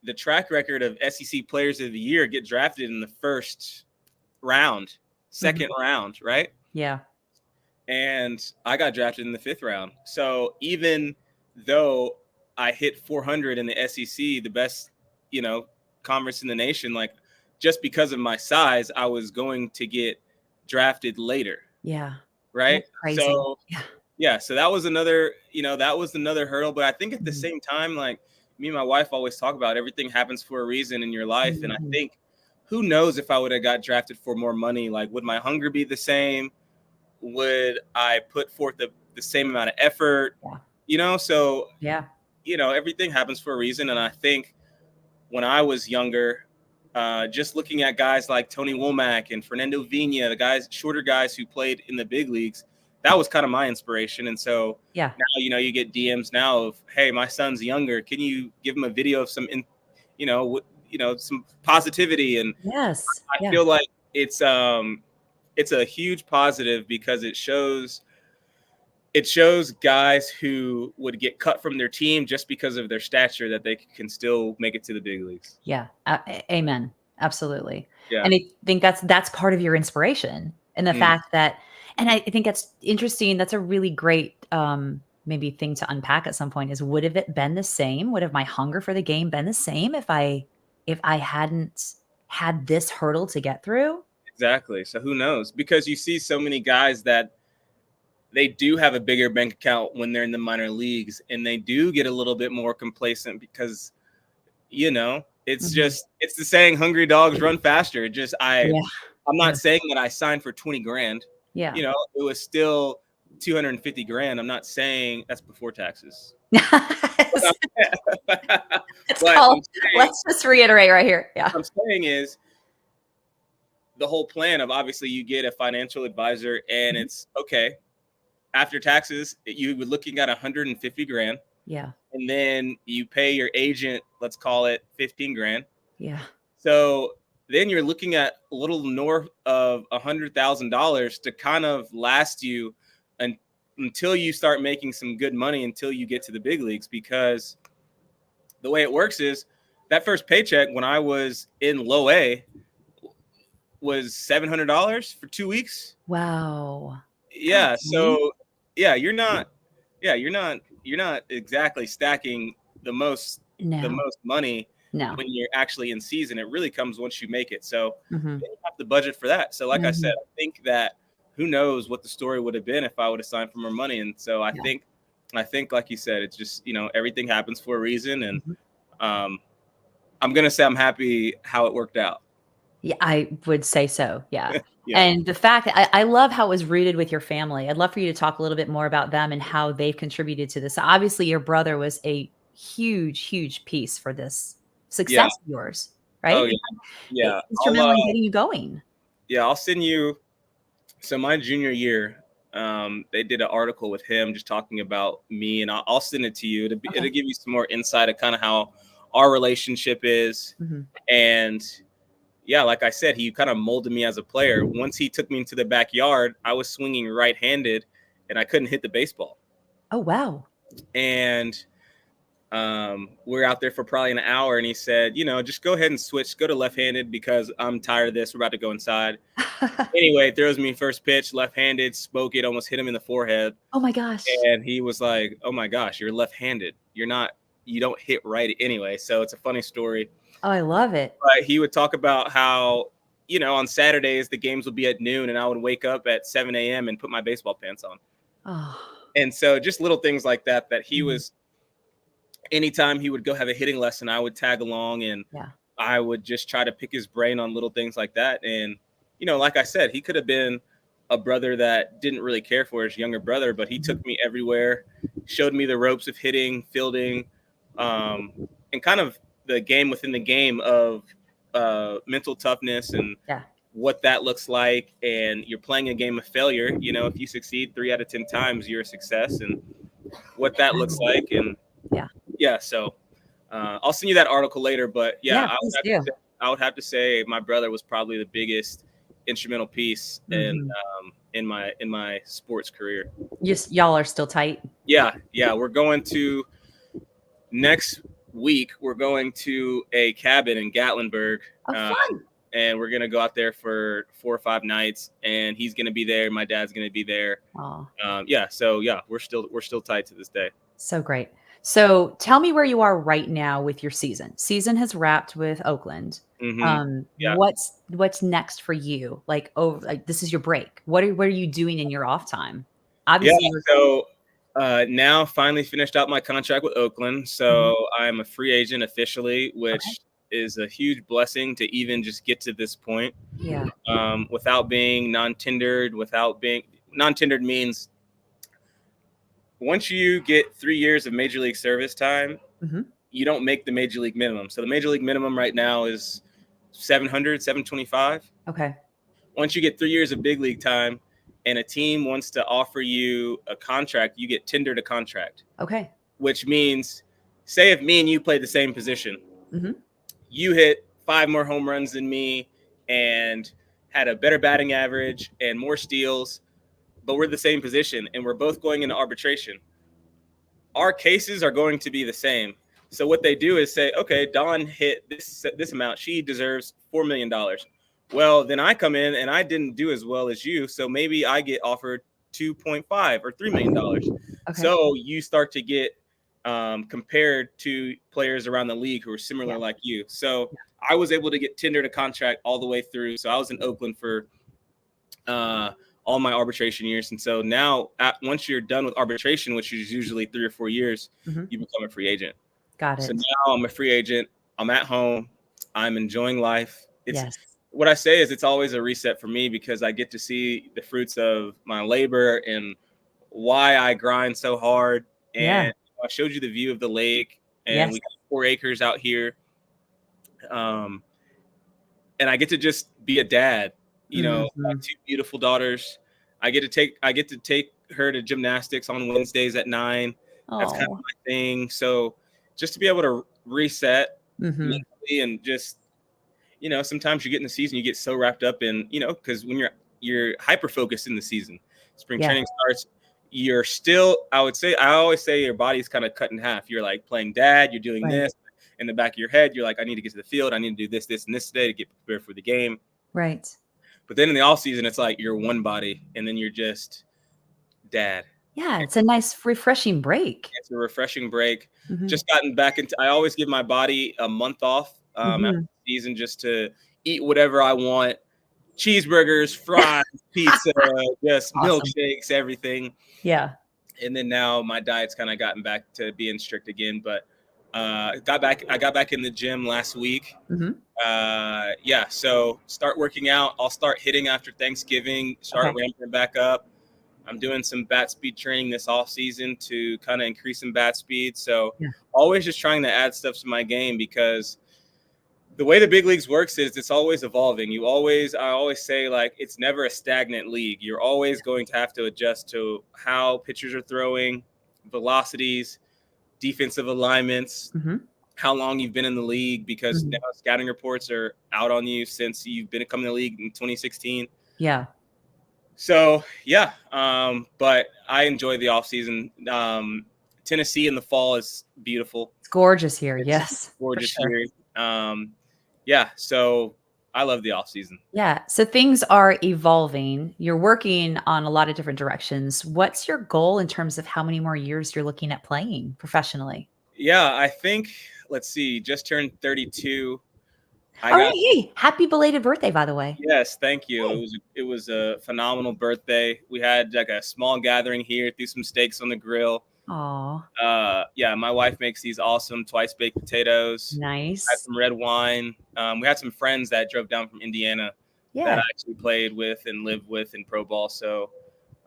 the track record of SEC Players of the Year get drafted in the first round, Mhm. second round, right? Yeah. And I got drafted in the 5th round. So even though I hit 400 in the SEC, the best, conference in the nation, like just because of my size, I was going to get drafted later, Yeah. right? That's crazy. So Yeah. yeah, so that was another hurdle. But I think at the Mhm. same time, like me and my wife always talk about everything happens for a reason in your life. And I Mhm. think who knows if I would have got drafted for more money, like would my hunger be the same? Would I put forth the same amount of effort? Yeah. So, Yeah. everything happens for a reason. And I think when I was younger, just looking at guys like Tony Womack and Fernando Vina, the shorter guys who played in the big leagues, that was kind of my inspiration. And so Yeah. now, you get DMs now of, hey, my son's younger. Can you give him a video of some, some positivity? And Yes. I Yeah. feel like it's a huge positive because it shows guys who would get cut from their team just because of their stature that they can still make it to the big leagues. Yeah. Amen. Absolutely. Yeah. And I think that's part of your inspiration and the Mm, fact that, and I think that's interesting. That's a really great, maybe thing to unpack at some point is would have it been the same? Would have my hunger for the game been the same if I hadn't had this hurdle to get through? exactly. So who knows? Because you see so many guys that they do have a bigger bank account when they're in the minor leagues, and they do get a little bit more complacent because Mhm. it's the saying, hungry dogs run faster. Yeah. I'm Yeah. not saying that I signed for 20 grand. Yeah. It was still 250 grand. I'm not saying that's before taxes. Yes. It's But called, let's just reiterate right here. Yeah. I'm saying is the whole plan of, obviously you get a financial advisor and Mhm. it's okay. After taxes, you were looking at 150 grand. Yeah. And then you pay your agent, let's call it 15 grand. Yeah. So then you're looking at a little north of $100,000 to kind of last you until you start making some good money, until you get to the big leagues. Because the way it works is that first paycheck when I was in low A was $700 for 2 weeks. Wow. Yeah. Golly. So yeah, you're not exactly stacking the most the No. most money No. when you're actually in season. It really comes once you make it. So Mhm. then you have to budget for that. So like I said, Mhm. I think that who knows what the story would have been if I would have signed for more money. And so I Yeah. think like you said, it's just, everything happens for a reason. And Mhm. um I'm gonna say I'm happy how it worked out. Yeah, I would say so. Yeah. Yeah. And the fact that I love how it was rooted with your family. I'd love for you to talk a little bit more about them and how they've contributed to this. Obviously, your brother was a huge, huge piece for this Yeah. success of yours, Oh right? yeah. Yeah. Instrumental in getting you going. I'll send you. So my junior year, they did an article with him just talking about me, and I'll send it to you. It'll Okay. give you some more insight of kind of how our relationship is. Mhm. And yeah, like I said, he kind of molded me as a player. Once he took me into the backyard, I was swinging right-handed, and I couldn't hit the baseball. Oh, wow. And we're out there for probably an hour, and he said, just go ahead and switch, go to left-handed because I'm tired of this. We're about to go inside. Anyway, throws me first pitch, left-handed, spoke it, almost hit him in the forehead. Oh my gosh. And he was like, "Oh my gosh, you're left-handed. You don't hit right anyway." So it's a funny story. Oh, I love it. But he would talk about how, on Saturdays the games would be at noon, and I would wake up at 7 a.m. and put my baseball pants on. Oh. And so just little things like that he Mhm. was. Anytime he would go have a hitting lesson, I would tag along, and Yeah. I would just try to pick his brain on little things like that. And, like I said, he could have been a brother that didn't really care for his younger brother, but he Mhm. took me everywhere, showed me the ropes of hitting, fielding, and kind of the game within the game of mental toughness and Yeah. what that looks like. And you're playing a game of failure. If you succeed 3 out of 10 times, you're a success, and what that looks like. And Yeah. yeah, so I'll send you that article later, but yeah, Yeah, please do. I would have to say my brother was probably the biggest instrumental piece Mhm. in my sports career. Y'all are still tight? Yeah, we're going to next week. We're going to a cabin in Gatlinburg, Oh, fun. and we're gonna go out there for 4 or 5 nights. And he's gonna be there. My dad's gonna be there. Aw, Yeah, so yeah, we're still tight to this day. so great. So, tell me where you are right now with your season. Season has wrapped with Oakland. Hmm. Yeah. What's next for you? Like, this is your break. What are you doing in your off time? Yeah, Obviously, you're so now finally finished out my contract with Oakland. Mhm. So I'm a free agent officially, Okay. which is a huge blessing to even just get to this point Yeah. without being non-tendered. Without being non-tendered means once you get 3 years of major league service time, Mhm. you don't make the major league minimum. So the major league minimum right now is 700, 725. Okay. Once you get 3 years of big league time and a team wants to offer you a contract, you get tendered a contract, Okay. which means, say if me and you play the same position, Mhm. you hit 5 more home runs than me and had a better batting average and more steals, but we're the same position and we're both going into arbitration. Our cases are going to be the same. So what they do is say, okay, Dawn hit this amount. She deserves $4 million. Well, then I come in and I didn't do as well as you, so maybe I get offered 2.5 or $3 million. Okay. So you start to get compared to players around the league who are similar Yeah. like you. So I was able to get tendered a contract all the way through. So I was in Oakland for uh, all my arbitration years. And so now, once you're done with arbitration, which is usually 3 or 4 years, Mhm. you become a free agent. Got So it. now I'm a free agent. I'm at home. I'm enjoying life. It's Yes. what I say is it's always a reset for me because I get to see the fruits of my labor and why I grind so hard. Yeah. And I showed you the view of the lake, and Yes. we got 4 acres out here. Um, and I get to just be a dad. My Mhm. 2 beautiful daughters. I get to take her to gymnastics on Wednesdays at 9. That's kind of Oh. my thing. So just to be able to reset Mhm. mentally and just sometimes you get in the season, you get so wrapped up in because when you're hyper focused in the season, spring Yeah. training starts. You're still, I always say your body's kind of cut in half. You're like playing dad, you're doing Right. this in the back of your head. You're like, I need to get to the field. I need to do this, and this today to get prepared for the game. Right. But then in the off season, it's like you're one body, and then you're just dad. Yeah, it's a nice refreshing break. It's a refreshing break. Mhm. Just gotten back into. I always give my body a month off after Mhm. the season just to eat whatever I want. Cheeseburgers, fries, pizza, just Awesome. milkshakes, everything. Yeah. And then now my diet's kind of gotten back to being strict again. But I got back in the gym last week. Mm-hmm. Yeah, so start working out. I'll start hitting after Thanksgiving, start Okay. ramping it back up. I'm doing some bat speed training this off season to kind of increase some bat speed. So Yeah. always just trying to add stuff to my game, because the way the big leagues works is it's always evolving. I always say, like, it's never a stagnant league. You're always going to have to adjust to how pitchers are throwing, velocities, defensive alignments, Mm-hmm. how long you've been in the league, because Mm-hmm. now scouting reports are out on you since you've been coming to the league in 2016. Yeah. So yeah, but I enjoy the off season. Tennessee in the fall is beautiful. It's gorgeous here. It's Yes, for gorgeous sure. here. Yeah, so I love the off season. Yeah. So things are evolving. You're working on a lot of different directions. What's your goal in terms of how many more years you're looking at playing professionally? Yeah, I think, let's see, just turned 32. I All right. got Hey, happy belated birthday, by the way. Yes, thank you. Hey. It was a phenomenal birthday. We had like a small gathering here, threw some steaks on the grill. Aw, Yeah, my wife makes these awesome twice baked potatoes. Had nice. some red wine. We had some friends that drove down from Indiana that I Yeah, actually played with and lived with in pro ball. So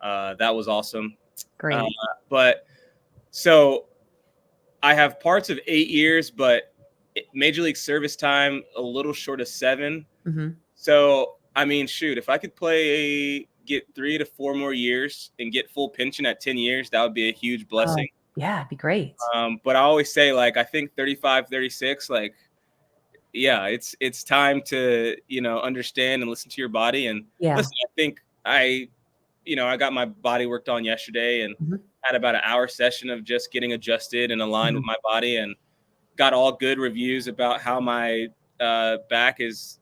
that was awesome. Uh, great. but so I have parts of 8 years, but major league service time a little short of 7. Mhm. So I mean, shoot, if I could get 3 to 4 more years and get full pension at 10 years, that would be a huge Oh, blessing. yeah, it'd be great. But I always say, like, I think 35, 36, like, yeah, it's time to, understand and listen to your body. And Yeah. listen, I think I got my body worked on yesterday and Mhm, had about an hour session of just getting adjusted and aligned mhm. with my body, and got all good reviews about how my back is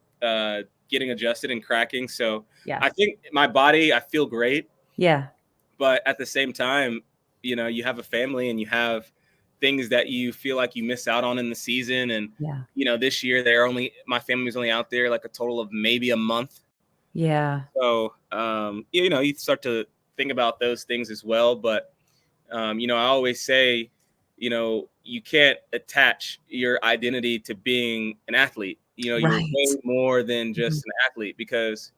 getting adjusted and cracking. So Yeah. I think my body, I feel great. Yeah. But at the same time, you have a family and you have things that you feel like you miss out on in the season. And, Yeah. this year my family was only out there like a total of maybe a month. Yeah. So, you start to think about those things as well. But, I always say, you can't attach your identity to being an athlete. You're Right. way more than Mhm. just an athlete, because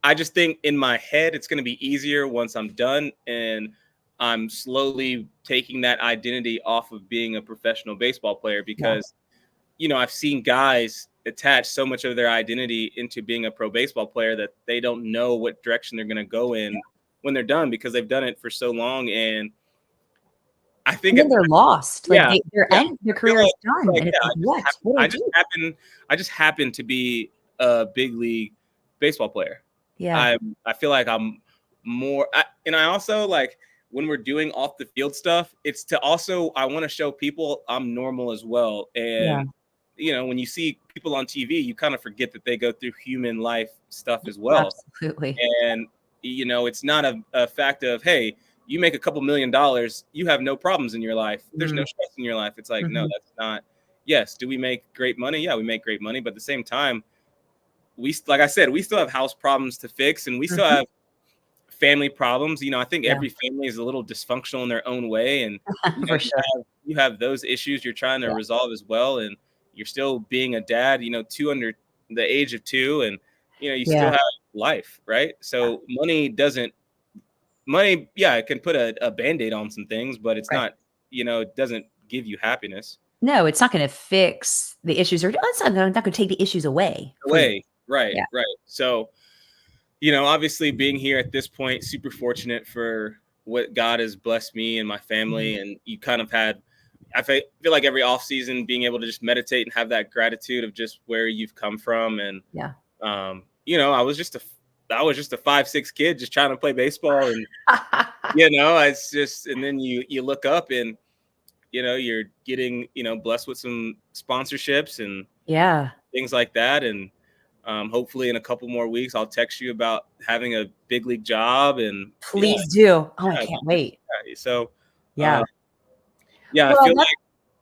I just think in my head it's going to be easier once I'm done and I'm slowly taking that identity off of being a professional baseball player, Yeah. because I've seen guys attach so much of their identity into being a pro baseball player that they don't know what direction they're going to go in when they're done, because they've done it for so long. And I think And then they're lost, like, yeah, yeah. their I feel career is like, done, and it's yeah, like, "What? What do I do?" I just happen to be a big league baseball player. Yeah. I feel like I'm and I also, like, when we're doing off the field stuff, it's to also, I want to show people I'm normal as well. Yeah. And when you see people on TV, you kind of forget that they go through human life stuff as well. Absolutely. And it's not a fact of, hey, you make a couple $1,000,000, you have no problems in your life, there's no Mm. stress in your life. It's like, no, Mhm. that's not. Yes, do we make great money? Yeah, we make great money, but at the same time, like I said, we still have house problems to fix, and we still Mhm. have family problems. I think Yeah. every family is a little dysfunctional in their own way, and For sure. you have those issues you're trying to Yeah. resolve as well, and you're still being a dad, two under the age of 2, and you still Yeah. have life, right? So money, yeah, it can put a band-aid on some things, but it's Right. not, it doesn't give you happiness. No, it's not gonna fix the issues, or it's not gonna take the issues away for you. Away, right, Yeah. right. So obviously being here at this point, super fortunate for what God has blessed me and my Mhm. family. And you kind of had, feel like every off season being able to just meditate and have that gratitude of just where you've come from. And, Yeah. I was just a 5'6" kid just trying to play baseball. And, it's just, and then you look up and, you're getting, blessed with some sponsorships and Yeah. things like that. And, hopefully in a couple more weeks, I'll text you about having a big league job. And yeah, Please do. Oh, I yeah, can't wait. so Yeah. yeah, I Well, feel like,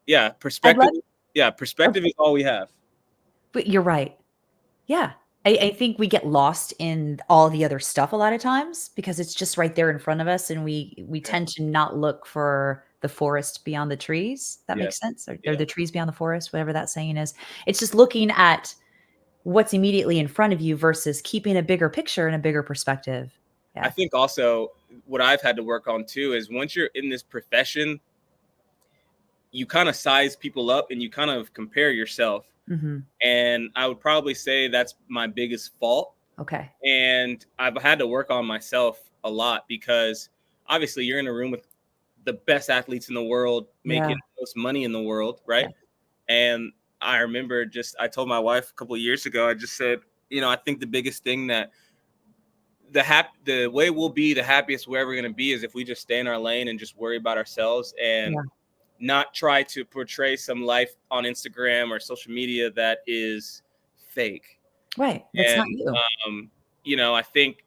yeah, I'd perspective. love Yeah, oh, perspective is all we have. but you're right. Yeah. I think we get lost in all the other stuff a lot of times because it's just right there in front of us, and we Yeah, tend to not look for the forest beyond the trees. That makes Yes. sense. Or Yeah. the trees beyond the forest, whatever that saying is. It's just looking at what's immediately in front of you versus keeping a bigger picture and a bigger perspective. I Yeah. think also what I've had to work on too is once you're in this profession, you kind of size people up and you kind of compare yourself. Mm-hmm. And I would probably say that's my biggest fault. Okay. And I've had to work on myself a lot because obviously you're in a room with the best athletes in the world, making Yeah. the most money in the world, Yeah. right? And I remember I told my wife a couple of years ago, I just said, I think the biggest thing that the way we'll be the happiest we're ever going to be is if we just stay in our lane and just worry about ourselves and Yeah. not try to portray some life on Instagram or social media that is fake. Right. That's not And you. um, I think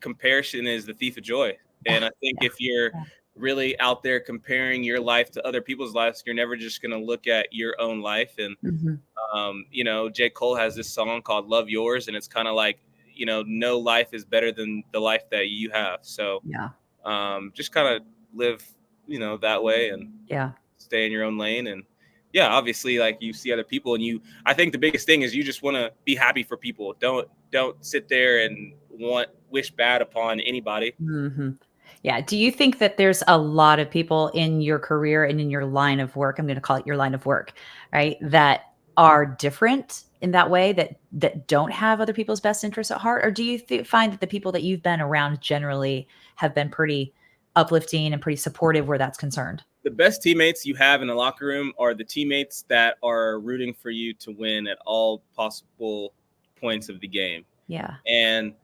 comparison is the thief of joy. Yeah. And I think Yeah. if you're Yeah. really out there comparing your life to other people's lives, you're never just going to look at your own life. And Mm-hmm. J. Cole has this song called "Love Yours," and it's kind of like no life is better than the life that you have. So Yeah. just kind of live that way and Yeah. stay in your own lane. And yeah, obviously, like, you see other people and I think the biggest thing is you just want to be happy for people. Don't sit there and wish bad upon anybody. Mm-hmm. Yeah. Do you think that there's a lot of people in your career and in your line of work? I'm going to call it your line of work, right? That are different in that way, that don't have other people's best interests at heart, or do you find that the people that you've been around generally have been pretty uplifting and pretty supportive where that's concerned? The best teammates you have in the locker room are the teammates that are rooting for you to win at all possible points of the game. Yeah. And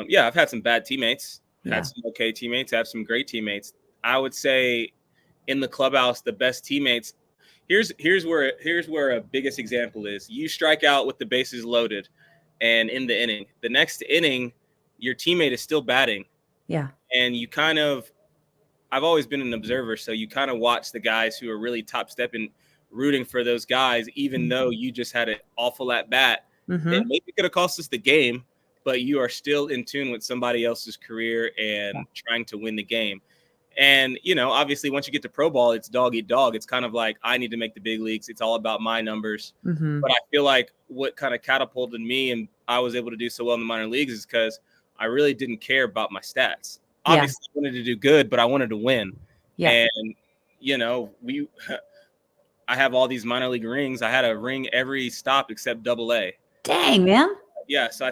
yeah, I've had some bad teammates, had Yeah. some okay teammates, have some great teammates. I would say in the clubhouse, the best teammates. Here's where a biggest example is. You strike out with the bases loaded, and in the inning, the next inning, your teammate is still batting, Yeah. and you kind of. I've always been an observer, so you kind of watch the guys who are really top stepping, rooting for those guys, even though you just had an awful at bat. It Mm-hmm. maybe could have cost us the game, but you are still in tune with somebody else's career Yeah. and trying to win the game. And, obviously once you get to pro ball, it's dog eat dog. It's kind of like, I need to make the big leagues. It's all about my numbers. Mm-hmm. But I feel like what kind of catapulted me and I was able to do so well in the minor leagues is because I really didn't care about my stats. Yeah. Obviously, I wanted to do good, but I wanted to win. Yeah. And, I have all these minor league rings. I had a ring every stop except AA. Dang, man. Yeah. So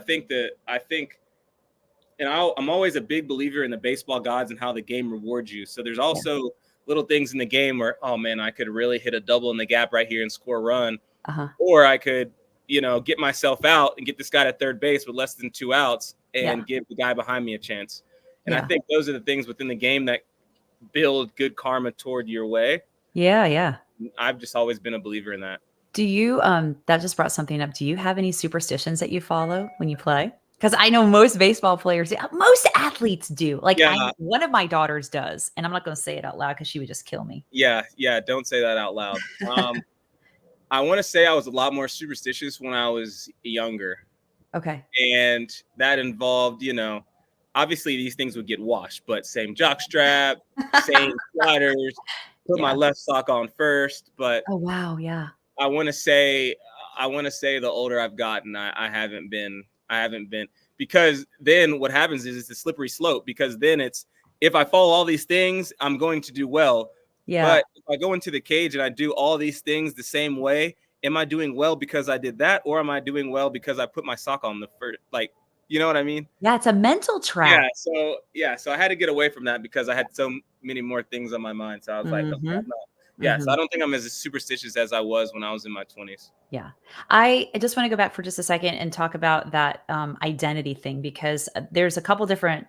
and I'm always a big believer in the baseball gods and how the game rewards you. So there's Yeah. also little things in the game where, oh man, I could really hit a double in the gap right here and score a run. Uh-huh. Or I could, get myself out and get this guy to third base with less than 2 outs and give the guy behind me a chance. And I Yeah. think those are the things within the game that build good karma toward your way. Yeah. Yeah. I've just always been a believer in that. Do you that just brought something up. Do you have any superstitions that you follow when you play? Because I know most baseball players, most athletes do. Like Yeah. one of my daughters does, and I'm not going to say it out loud because she would just kill me. Yeah. Don't say that out loud. I want to say I was a lot more superstitious when I was younger. Okay. And that involved, obviously these things would get washed, but same jock strap, same sliders, put my Yeah. left sock on first. But Oh wow. Yeah. I want to say the older I've gotten, I haven't been, because then what happens is it's a slippery slope, because then it's, if I follow all these things, I'm going to do well. Yeah. But if I go into the cage and I do all these things the same way, am I doing well because I did that, or am I doing well because I put my sock on the first? Like, you know what I mean? Yeah. It's a mental trap. So I had to get away from that because I had so many more things on my mind. So I was like, okay, Mm-hmm. so I don't think I'm as superstitious as I was when I was in my 20s. Yeah. I just want to go back for just a second and talk about that identity thing, because there's a couple different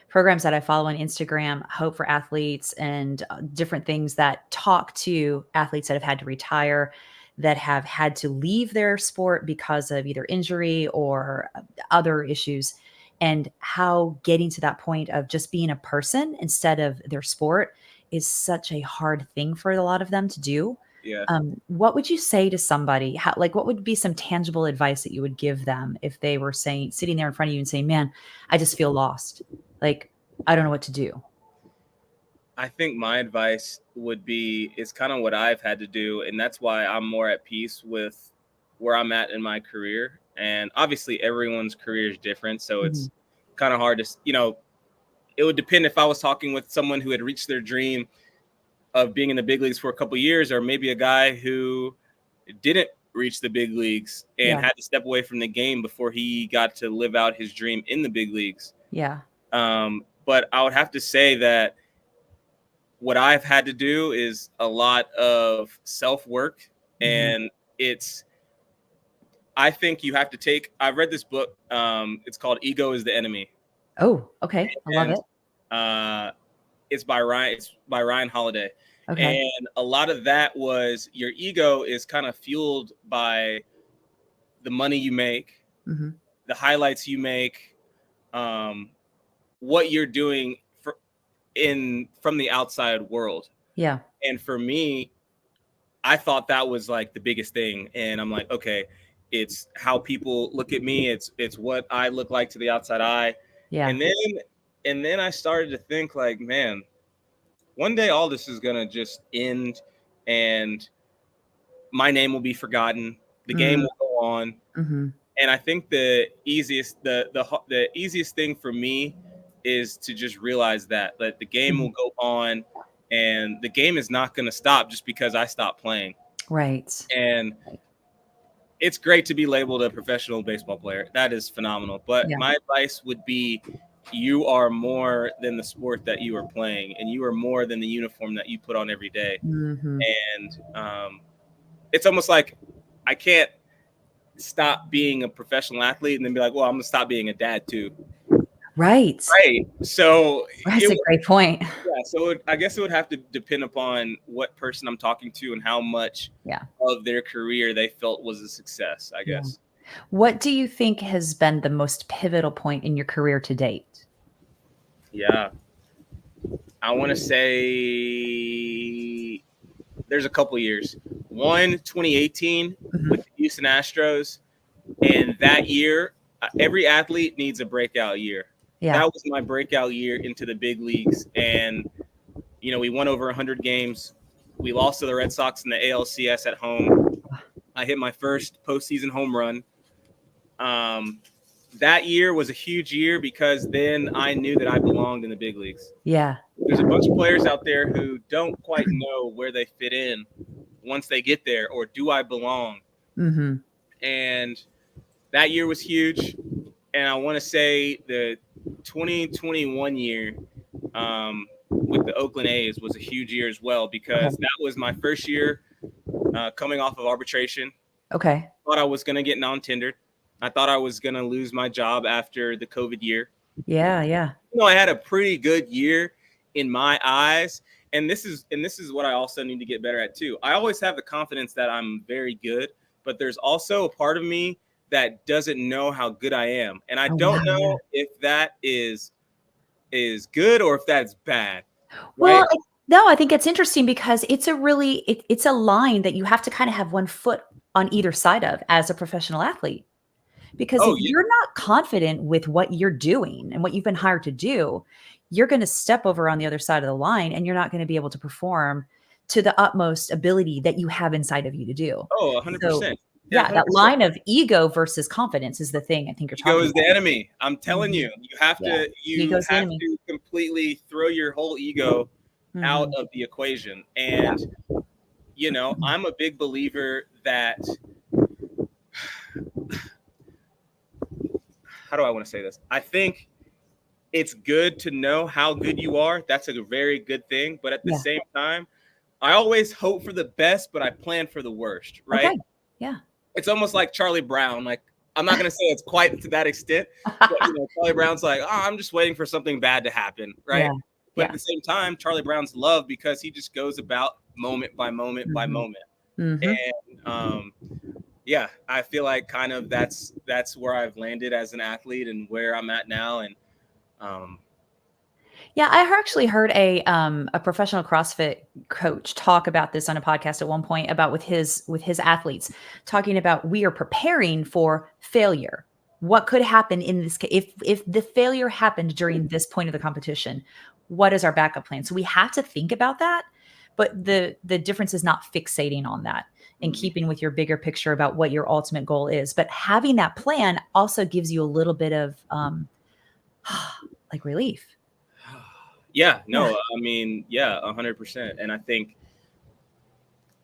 programs that I follow on Instagram, Hope for Athletes, and different things that talk to athletes that have had to retire, that have had to leave their sport because of either injury or other issues, and how getting to that point of just being a person instead of their sport is such a hard thing for a lot of them to do. Yeah. What would you say to somebody? What would be some tangible advice that you would give them if they were sitting there in front of you and saying, "Man, I just feel lost. Like, I don't know what to do." I think my advice would be is kind of what I've had to do, and that's why I'm more at peace with where I'm at in my career. And obviously, everyone's career is different, so Mhm. it's kind of hard to, it would depend if I was talking with someone who had reached their dream of being in the big leagues for a couple of years, or maybe a guy who didn't reach the big leagues and Yeah. had to step away from the game before he got to live out his dream in the big leagues. Yeah. But I would have to say that what I've had to do is a lot of self work, Mhm. and I think you have to I've read this book. It's called Ego is the Enemy. Oh, okay. I love And it. uh, it's by Ryan Holiday. Okay. And a lot of that was your ego is kind of fueled by the money you make, Mhm. the highlights you make, um, what you're doing from the outside world. Yeah. And for me, I thought that was like the biggest thing. And I'm like, okay, it's how people look at me. It's what I look like to the outside eye. Yeah. And then I started to think like, man, one day all this is gonna just end, and my name will be forgotten. The game Mm. will go on. Mhm. And I think the easiest thing for me is to just realize that the game Mhm. will go on, and the game is not going to stop just because I stop playing. Right. And Right. it's great to be labeled a professional baseball player. That is phenomenal. But Yeah. my advice would be you are more than the sport that you are playing, and you are more than the uniform that you put on every day. Mhm. And it's almost like I can't stop being a professional athlete and then be like, well, I'm gonna stop being a dad too. Right. Right. So That's a great point. I guess it would have to depend upon what person I'm talking to and how much Yeah. of their career they felt was a success, I Yeah. guess. What do you think has been the most pivotal point in your career to date? Yeah. I want to say there's a couple years. One, 2018 Mhm. with the Houston Astros. And that year, every athlete needs a breakout year. Yeah. That was my breakout year into the big leagues. And, we won over 100 games. We lost to the Red Sox in the ALCS at home. I hit my first postseason home run. Um, that year was a huge year because then I knew that I belonged in the big leagues. Yeah. There's a bunch of players out there who don't quite know where they fit in once they get there, or do I belong? Mhm. And that year was huge. And I want to say the 2021 year with the Oakland A's was a huge year as well, Okay. because that was my first year coming off of arbitration. Okay. Thought I was going to get non-tendered. I thought I was going to lose my job after the COVID year. Yeah, yeah. I had a pretty good year in my eyes, and this is what I also need to get better at too. I always have the confidence that I'm very good, but there's also a part of me that doesn't know how good I am, and I Oh, wow, don't yeah. know if that is good or if that's bad, Well, right? no, I think it's interesting because it's a line that you have to kinda have one foot on either side of as a professional athlete. Because if Oh yeah. you're not confident with what you're doing and what you've been hired to do, you're gonna step over on the other side of the line, and you're not gonna be able to perform to the utmost ability that you have inside of you to do. Oh, So, 100%. Yeah, yeah, that 100%. ego line of ego versus confidence is the thing I think you're Ego talking is the about. enemy. I'm telling Mhm. you, you have Yeah. to you Ego's the have enemy. to completely throw your whole ego out Mhm. of the equation. Yeah. And I'm a big believer that, how do I want to say this? I think it's good to know how good you are. That's a very good thing. But at the Yeah. same time, I always hope for the best, but I plan for the worst, right? Okay. Yeah. It's almost like Charlie Brown. Like, I'm not going to say it's quite to that extent, but Charlie Brown's like, oh, I'm just waiting for something bad to happen, right? Yeah. But at Yeah. the same time, Charlie Brown's loved because he just goes about moment by moment by Mhm. moment. Mhm. And yeah, I feel like kind of that's where I've landed as an athlete and where I'm at now. And um, Yeah, I actually heard a professional CrossFit coach talk about this on a podcast at one point about with his athletes, talking about we are preparing for failure. What could happen in this if the failure happened during this point of the competition? what is our backup plan? So we have to think about that, but the difference is not fixating on that and keeping with your bigger picture about what your ultimate goal is. But having that plan also gives you a little bit of like relief. Yeah, Yeah. no, I mean, yeah, 100%. And I think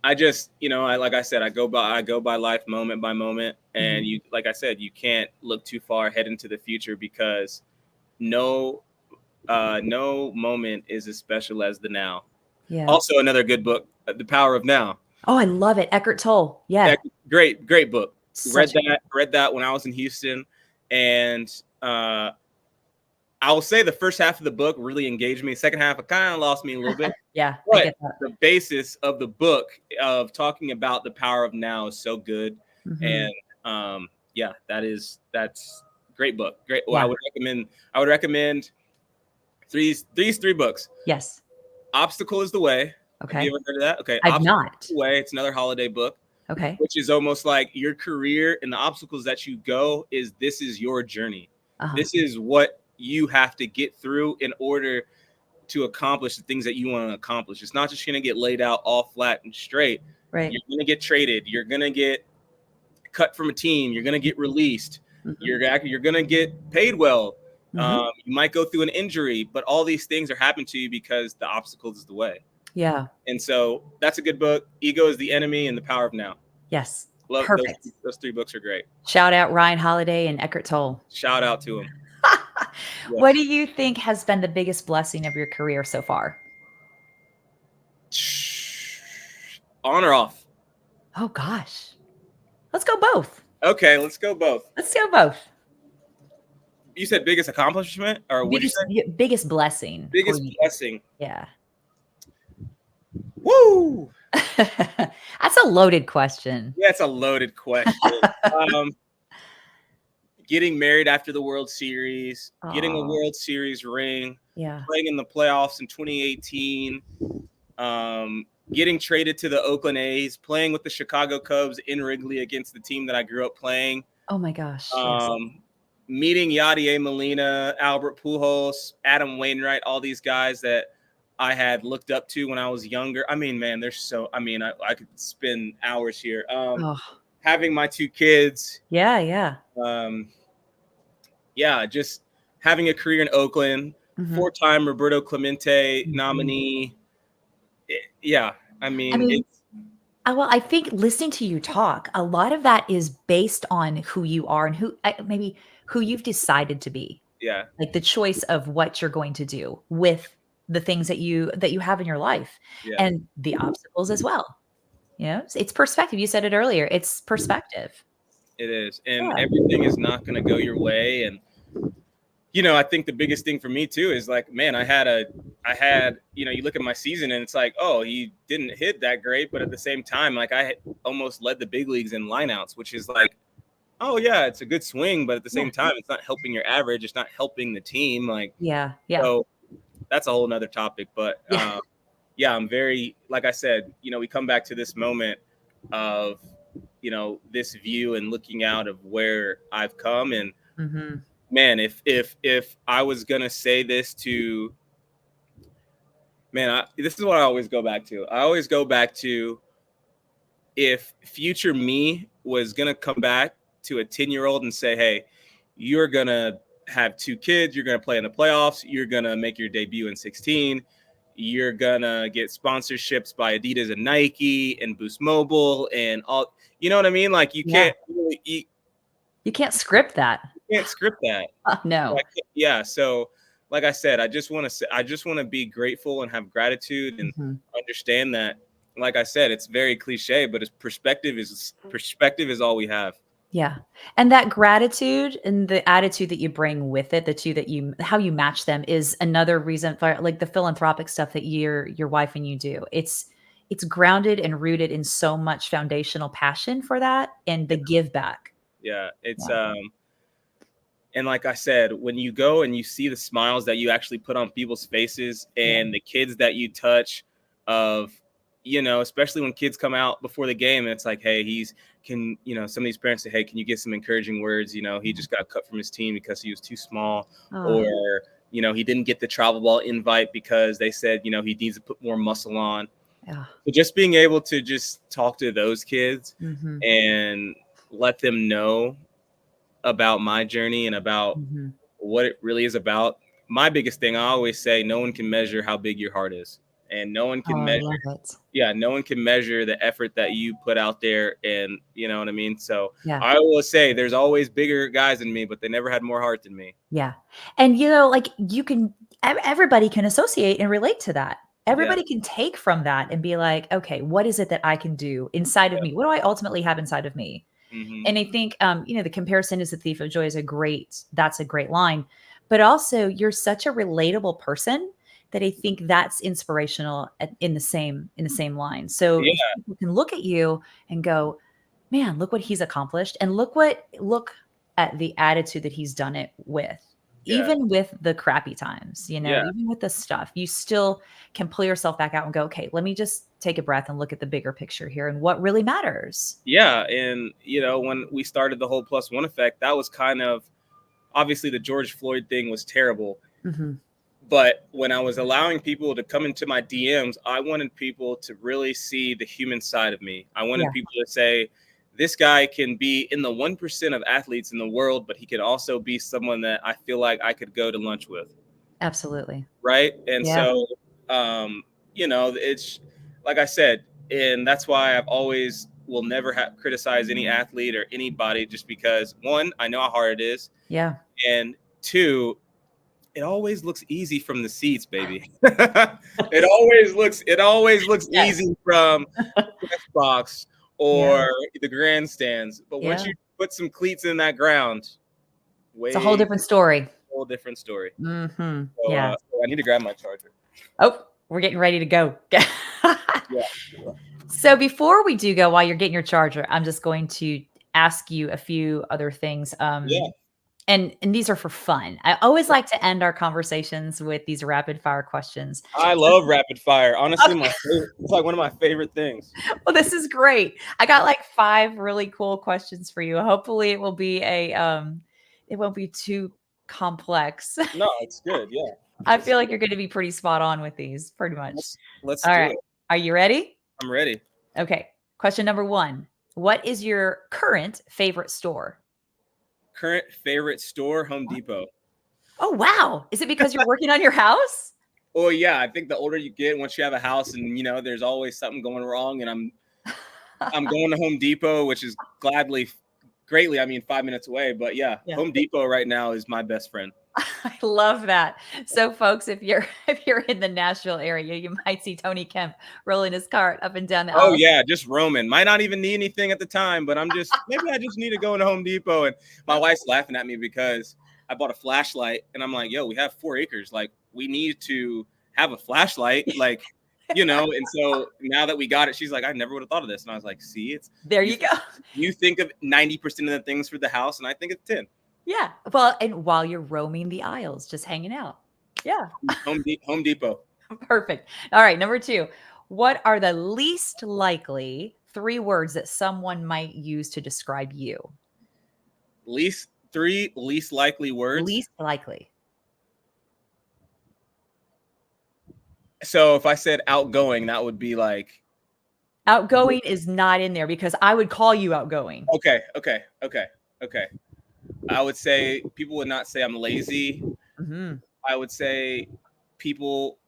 I just, like I said, I go by life moment by moment. And you, like I said, you can't look too far ahead into the future because no no moment is as special as the now. Yeah. Also, another good book, The Power of Now. Oh, I love it. Eckhart Tolle. Yeah. Great book. Such Read that when I was in Houston, and I will say the first half of the book really engaged me. Second half, it kind of lost me a little bit. Yeah, I But get that. the basis of the book of talking about the power of now is so good. And yeah, that's great book. Great. Well, Yeah. I would recommend these three books. Yes. Obstacle is the Way. Have Okay. you ever heard of that? Okay. I've Obstacle not. is the Way. It's another holiday book. Okay. Which is almost like your career and the obstacles that you go this is your journey. This is what you have to get through in order to accomplish the things that you want to accomplish. It's not just going to get laid out all flat and straight. Right. You're going to get traded. You're going to get cut from a team. You're going to get released. You're going to get paid well. You might go through an injury, but all these things are happening to you because the obstacle is the way. Yeah. And so that's a good book. Ego is the Enemy and The Power of Now. Yes. Love Perfect. Those three books are great. Shout out Ryan Holiday and Eckhart Tolle. Shout out to him. What do you think has been the biggest blessing of your career so far? On or off? Oh gosh. Let's go both. Okay, let's go both. Let's go both. You said biggest accomplishment, or what did you say? Biggest blessing. Biggest blessing. Yeah. Woo! That's a loaded question. Yeah, it's a loaded question. Getting married after the World Series, getting a World Series ring, playing in the playoffs in 2018, getting traded to the Oakland A's, playing with the Chicago Cubs in Wrigley against the team that I grew up playing. Oh my gosh. Meeting Yadier Molina, Albert Pujols, Adam Wainwright, all these guys that I had looked up to when I was younger. I mean, man, I could spend hours here. Having my two kids. Yeah. Yeah, just having a career in Oakland, 4-time Roberto Clemente nominee. Yeah, I think listening to you talk, a lot of that is based on who you are and who you've decided to be. Yeah. Like the choice of what you're going to do with the things that you have in your life and the obstacles as well. It's perspective. You said it earlier. It's perspective. It is. And everything is not going to go your way. And, I think the biggest thing for me too is like, man, I had, you look at my season and it's like, oh, he didn't hit that great. But at the same time, like I had almost led the big leagues in lineouts, which is like, oh yeah, it's a good swing. But at the same time, it's not helping your average. It's not helping the team. Like, yeah. So that's a whole nother topic. But I'm very, like I said, we come back to this moment of, this view and looking out of where I've come. And man, if I was going to say this to, man, this is what I always go back to. I always go back to if future me was going to come back to a 10-year-old and say, hey, you're going to have two kids, you're going to play in the playoffs, you're going to make your debut in 16, you're going to get sponsorships by Adidas and Nike and Boost Mobile and all, you know what I mean? Like you can't really you can't script that. You can't script that. No. So like I said, I just want to be grateful and have gratitude and understand that, like I said, it's very cliche, but perspective is all we have. Yeah. And that gratitude and the attitude that you bring with it, how you match them is another reason for like the philanthropic stuff that your wife and you do. It's grounded and rooted in so much foundational passion for that and the give back. Yeah. It's, and like I said, when you go and you see the smiles that you actually put on people's faces and the kids that you touch especially when kids come out before the game and it's like, hey, some of these parents say, hey, can you get some encouraging words? He just got cut from his team because he was too small, or, You know, he didn't get the travel ball invite because they said, you know, he needs to put more muscle on. Yeah. So just being able to just talk to those kids Mm-hmm. and let them know about my journey and about Mm-hmm. what it really is about. My biggest thing, I always say, no one can measure how big your heart is, and no one can Oh, I measure, love it. yeah, no one can measure the effort that you put out there, and you know what I mean. So Yeah. I will say, there's always bigger guys than me, but they never had more heart than me. Yeah. And like you can everybody can associate and relate to that. Yeah, Everybody can take from that and be like, okay, what is it that I can do inside of yeah. me? What do I ultimately have inside of me? Hmm. And I think the comparison is the thief of joy is that's a great line. But also you're such a relatable person that I think that's inspirational in the same line. So if Yeah, people can look at you and go, man, look what he's accomplished and look at the attitude that he's done it with. yeah, Even with the crappy times, yeah. even with the stuff, you still can pull yourself back out and go, okay, let me just take a breath and look at the bigger picture here and what really matters. Yeah, and you know, when we started the whole plus one effect, that was kind of, obviously the George Floyd thing was terrible. Mhm. But when I was allowing people to come into my DMs, I wanted people to really see the human side of me. I wanted Yeah, people to say, this guy can be in the 1% of athletes in the world, but he can also be someone that I feel like I could go to lunch with. absolutely. Right. And Yeah. so, you know, it's like I said, and that's why I've always will never criticize any athlete or anybody, just because one, I know how hard it is. Yeah. And two, it always looks easy from the seats, baby. it always looks Yes. easy from the press box Yeah. or the grandstands. But once Yeah. you put some cleats in that ground, It's a whole way different story. whole different story. Mhm. So Yeah. I need to grab my charger. Oh, we're getting ready to go. Yeah. So before we do go, while you're getting your charger, I'm just going to ask you a few other things. Yeah. And these are for fun. I always like to end our conversations with these rapid fire questions. I love rapid fire. Honestly, Okay. it's like one of my favorite things. Well, this is great. I got like 5 really cool questions for you. Hopefully it won't be too complex. No, it's good. Yeah. I Let's feel do like it. you're going to be pretty spot on with these, pretty much. Let's All do right. it. Are you ready? I'm ready. Okay. Question number 1. What is your current favorite store? Current favorite store, Home What? Depot. Oh, wow. Is it because you're working on your house? Oh yeah, I think the older you get, once you have a house, and you know, there's always something going wrong, and I'm going to Home Depot, which is greatly, I mean, 5 minutes away. But yeah, Yeah. Home Depot right now is my best friend. I love that. So, folks, if you're if you're in the Nashville area, you might see Tony Kemp rolling his cart up and down the Oh aisles. yeah, just roaming. Might not even need anything at the time, but maybe I just need to go into Home Depot. And my wife's laughing at me because I bought a flashlight, and I'm like, yo, we have 4 acres. Like, we need to have a flashlight, like, you know. And so now that we got it, she's like, I never would have thought of this. And I was like, see, it's There you you go. you think of 90% of the things for the house, and I think of 10. Yeah. Well, and while you're roaming the aisles, just hanging out. Yeah. Home Depot. Perfect. All right. Number 2. What are the least likely 3 words that someone might use to describe you? Three least likely words. Least likely. So if I said outgoing, that would be like, Outgoing is not in there because I would call you outgoing. okay. I would say people would not say I'm lazy. Mhm. I would say people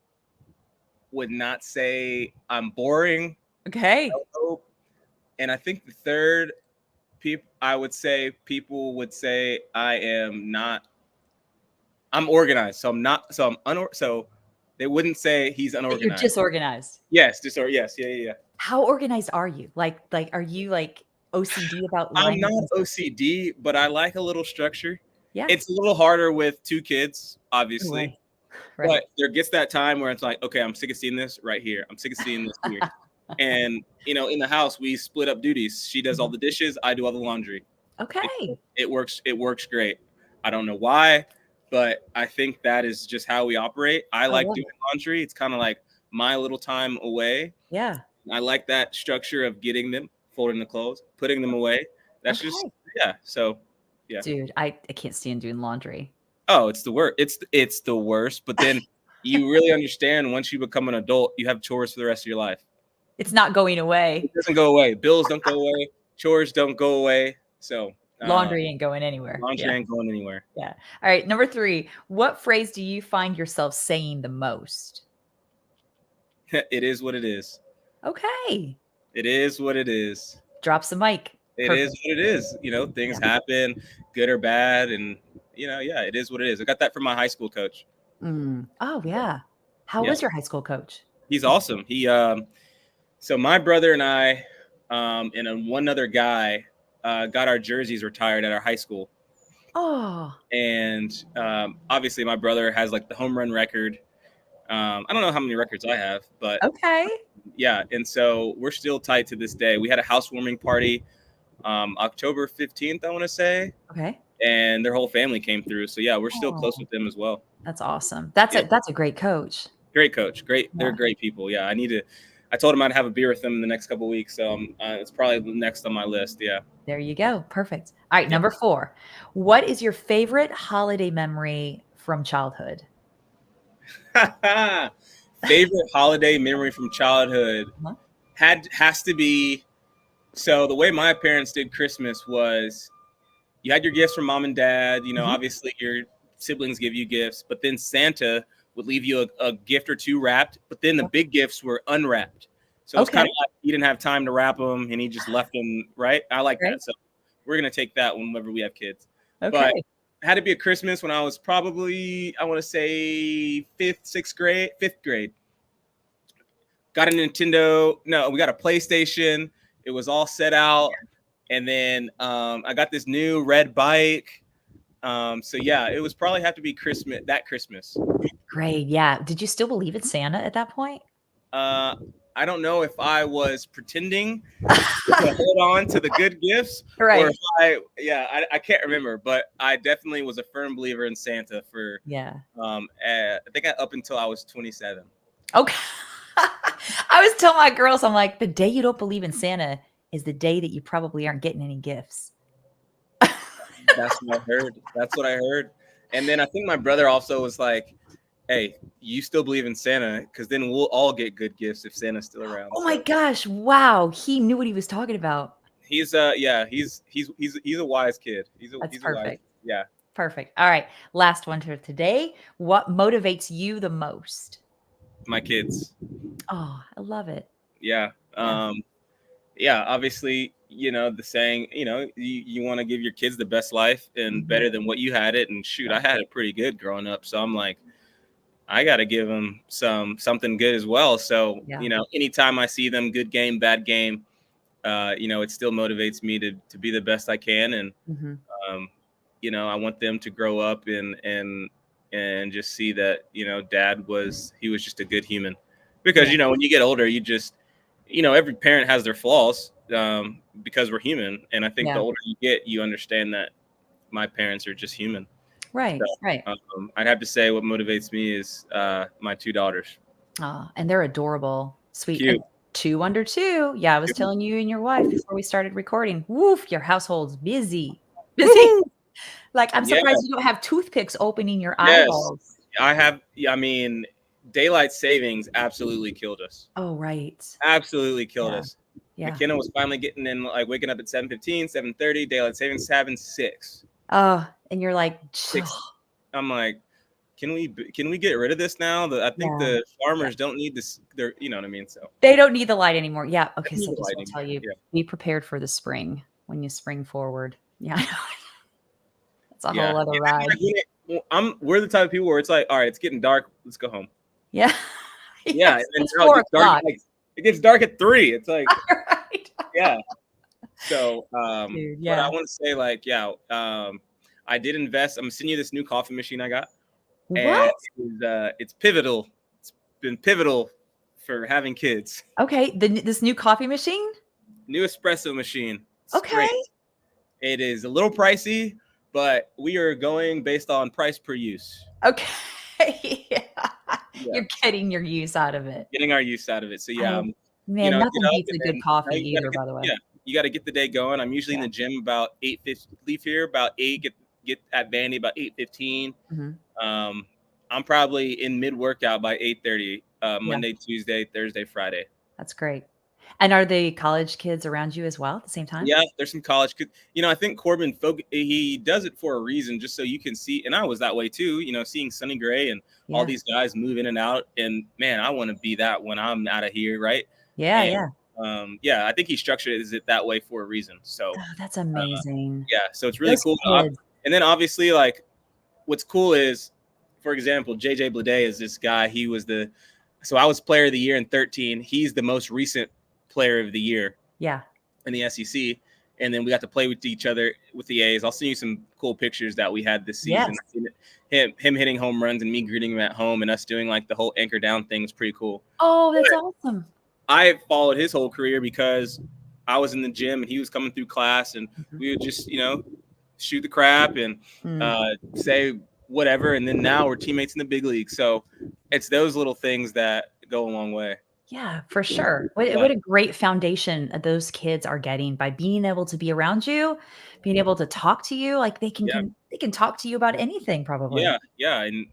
would not say I'm boring. Okay. And I think the third, I would say people would say I'm organized. So I'm not, so so they wouldn't say he's That you're unorganized. disorganized. Yes, yes, yeah. How organized are you? Like, are you like OCD about I'm lining not things up? OCD, but I like a little structure. Yeah. It's a little harder with 2 kids, Right. obviously. Right. But there gets that time where it's like, okay, I'm sick of seeing this right here. I'm sick of seeing this here. And you know, in the house, we split up duties. She does all Mhm. the dishes, I do all the laundry. Okay. It works. It works great. I don't know why, but I think that is just how we operate. I I like love doing it. laundry. It's kind of like my little time away. Yeah. I like that structure of getting them, folding the clothes, putting them away. That's just, Okay. yeah. So yeah. Dude, I can't stand doing laundry. Oh, it's the worst. It's the worst. But then you really understand once you become an adult, you have chores for the rest of your life. It's not going away. It doesn't go away. Bills don't go away. Chores don't go away. So Laundry ain't going anywhere. laundry Yeah. ain't going anywhere. Yeah. All right. Number 3. What phrase do you find yourself saying the most? It is what it is. Okay. It is what it is. Drops the mic. It is Perfect. what it is. You know, things Yeah. happen, good or bad, and yeah, it is what it is. I got that from my high school coach. Oh, yeah. How Yeah, was your high school coach? he's awesome. So my brother and I, one other guy, got our jerseys retired at our high school, Oh, and obviously my brother has like the home run record. I don't know how many records I have, but okay. yeah, and so we're still tight to this day. We had a housewarming party, October 15th, I want to say, Okay. and their whole family came through. So yeah, we're still close Oh, with them as well. that's awesome. That's Yeah, a great coach. great coach, they're Yeah. great people. Yeah, I told him I'd have a beer with them in the next couple of weeks, so it's probably next on my list. Yeah. There you go. Perfect. All right. Yeah. Number 4. What is your favorite holiday memory from childhood? Favorite holiday memory from childhood Huh? has to be, so the way my parents did Christmas was you had your gifts from mom and dad. Mhm. Obviously your siblings give you gifts, but then Santa would leave you a gift or two wrapped, but then the big gifts were unwrapped. So it's kind Okay. of like you didn't have time to wrap them and he just left them, right? I like Right. that. So we're going to take that whenever we have kids. But Okay. it had to be a Christmas when I was probably, I want to say fifth grade. Got a Nintendo. No, we got a PlayStation. It was all set out. And then I got this new red bike. So yeah, it was probably have to be Christmas. Great. Yeah. Did you still believe in Santa at that point? Uh, I don't know if I was pretending to hold on to the good gifts or Right. if I can't remember, but I definitely was a firm believer in Santa for, Yeah. I think up until I was 27. Okay. I was telling my girls, I'm like, the day you don't believe in Santa is the day that you probably aren't getting any gifts. That's what I heard. That's what I heard. And then I think my brother also was like, hey, you still believe in Santa? Because then we'll all get good gifts if Santa's still around. Oh my So gosh. Wow. He knew what he was talking about. he's he's a wise kid. That's He's a wise, perfect. yeah. Perfect. All right. Last one for today. What motivates you the most? My kids. Oh, I love it. Yeah. Yeah. Yeah, obviously, the saying, you want to give your kids the best life and Mhm. better than what you had it. And shoot, Yeah. I had it pretty good growing up. So I'm like, I got to give them something good as well. So, Yeah. anytime I see them, good game, bad game, it still motivates me to be the best I can. And, Mhm. um, I want them to grow up and just see that, he was just a good human. Because, Yeah. when you get older, you just, every parent has their flaws, because we're human. And I think the Yeah. older you get, you understand that my parents are just human. So Right. Right. I'd have to say what motivates me is my two daughters. Oh, and they're adorable. Sweet. And Cute. 2 under 2. Yeah, I was telling you and your wife before we started recording. Woof, your household's busy. Busy. Woo! Like, I'm Yeah. surprised you don't have toothpicks opening your Yes. eyeballs. I have. I mean, daylight savings absolutely killed us. Oh, right. Absolutely killed Yeah. us. Yeah. McKenna was finally getting in, like waking up at 7:15, 7:30. Daylight savings having 6. Oh, and you're like, 6. I'm like, can we get rid of this now? I think yeah. the Yeah. farmers don't need this. You know what I mean? So They don't need the light anymore. Yeah. Okay, need so the just light want to tell anymore. you, Yeah. be prepared for the spring when you spring forward. Yeah, I know. It's a Yeah. whole other And then, ride. we're the type of people where it's like, all right, it's getting dark. Let's go home. Yeah. Yeah. Yes, And then it's now it 4 gets dark. o'clock. Like, it gets dark at 3. It's like, Right. yeah. So, Dude, but I yeah. want to say, like, yeah, I did invest. I'm sending you this new coffee machine I got, and What? it's pivotal. It's been pivotal for having kids. Okay, this new coffee machine? New espresso machine. It's Okay. great. It is a little pricey, but we are going based on price per use. Okay. Yeah. Yeah, You're getting your use out of it. getting our use out of it. So yeah, I Man, get nothing up beats and a good then now coffee you gotta either, get by the way. yeah, you got to get the day going. I'm usually in Yeah. the gym about 8:50. Leave here about 8. Get get at Vandy about 8:15. Mhm. I'm probably in mid workout by 8:30. Yeah, Monday, Tuesday, Thursday, Friday. that's great. And are the college kids around you as well at the same time? Yeah, there's some college kids. I think Corbin he does it for a reason, just so you can see. And I was that way too. Seeing Sonny Gray and all Yeah. these guys move in and out. And man, I want to be that when I'm out of here, right? Yeah, And yeah. yeah, I think he structured it that way for a reason. So Oh, that's amazing. yeah, so it's really Those cool. kids. And then obviously, like, what's cool is, for example, JJ Bleday is this guy. So I was player of the year in 13. He's the most recent player of the year Yeah. in the SEC. And then we got to play with each other with the A's. I'll send you some cool pictures that we had this season. Yes. Him hitting home runs and me greeting him at home and us doing like the whole anchor down thing was pretty cool. Oh, that's But awesome. I followed his whole career because I was in the gym and he was coming through class, and Mhm. we would just, shoot the crap and say whatever. And then now we're teammates in the big league. So it's those little things that go a long way. Yeah, for sure. What Yeah. what a great foundation those kids are getting by being able to be around you, being able to talk to you, like, Yeah. they can talk to you about anything probably. Yeah. Yeah. And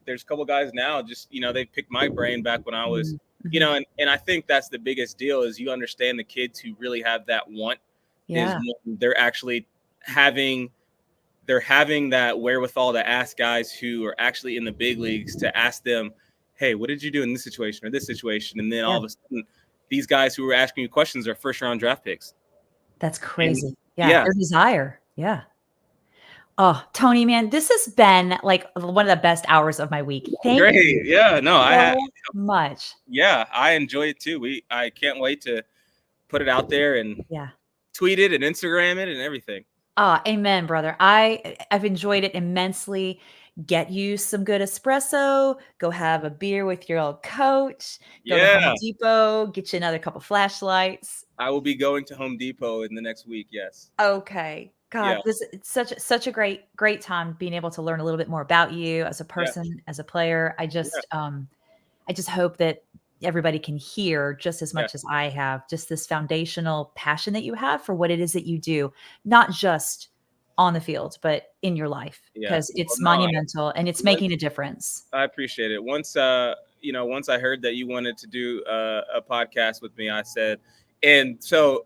there's a couple guys now just, they picked my brain back when I was, Mhm, mhm. and I think that's the biggest deal is you understand the kids who really have that want is Yeah, when they're actually having that wherewithal to ask guys who are actually in the big leagues to ask them, hey, what did you do in this situation or this situation? And then yeah, all of a sudden, these guys who were asking you questions are first round draft picks. that's And crazy. Yeah, yeah, their desire. Yeah. Oh, Tony, man, this has been, like, one of the best hours of my week. Thank great. you Yeah, no, so much. I enjoy it too. I can't wait to put it out there and Yeah. tweet it and Instagram it and everything. Ah, amen, brother. I've enjoyed it immensely. Get you some good espresso, go have a beer with your old coach, go to Home Yeah, Depot, get you another couple flashlights. I will be going to Home Depot in the next week. Yes. Okay. God, Yeah. it's such a great time being able to learn a little bit more about you as a Yeah. person, as a player. Yeah. I just hope that everybody can hear just as Yeah. much as I have, just this foundational passion that you have for what it is that you do, not just on the field, but in your life, Yeah. because Well, it's no, monumental and it's making a difference. I appreciate it. Once I heard that you wanted to do a podcast with me, I said, and so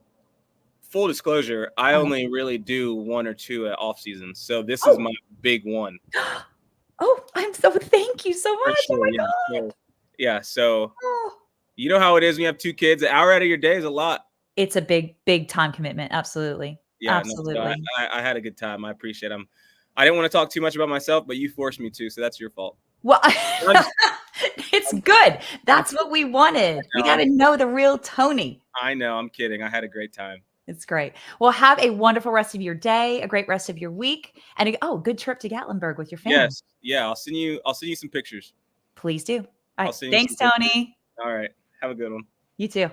full disclosure, I Uh-huh. only really do one or two at off season. So this is Oh, my big one oh, thank you so for much. Oh sure. my Yeah. God. So, yeah. So Oh. you know how it is when you have two kids. An hour out of your day is a lot. It's a big time commitment. Absolutely. Yeah. No. So Absolutely. I had a good time. I appreciate them. I didn't want to talk too much about myself, but you forced me to, so that's your fault. Well, I'm just, it's good. I'm, That's what we wanted. We no, gotta know the real Tony. I know. I'm kidding. I had a great time. It's great. Well, have a wonderful rest of your day, a great rest of your week, and good trip to Gatlinburg with your family. Yes. Yeah. I'll send you some pictures. Please do. All I'll right. send you Thanks, some pictures. Tony. All right. Have a good one. You too.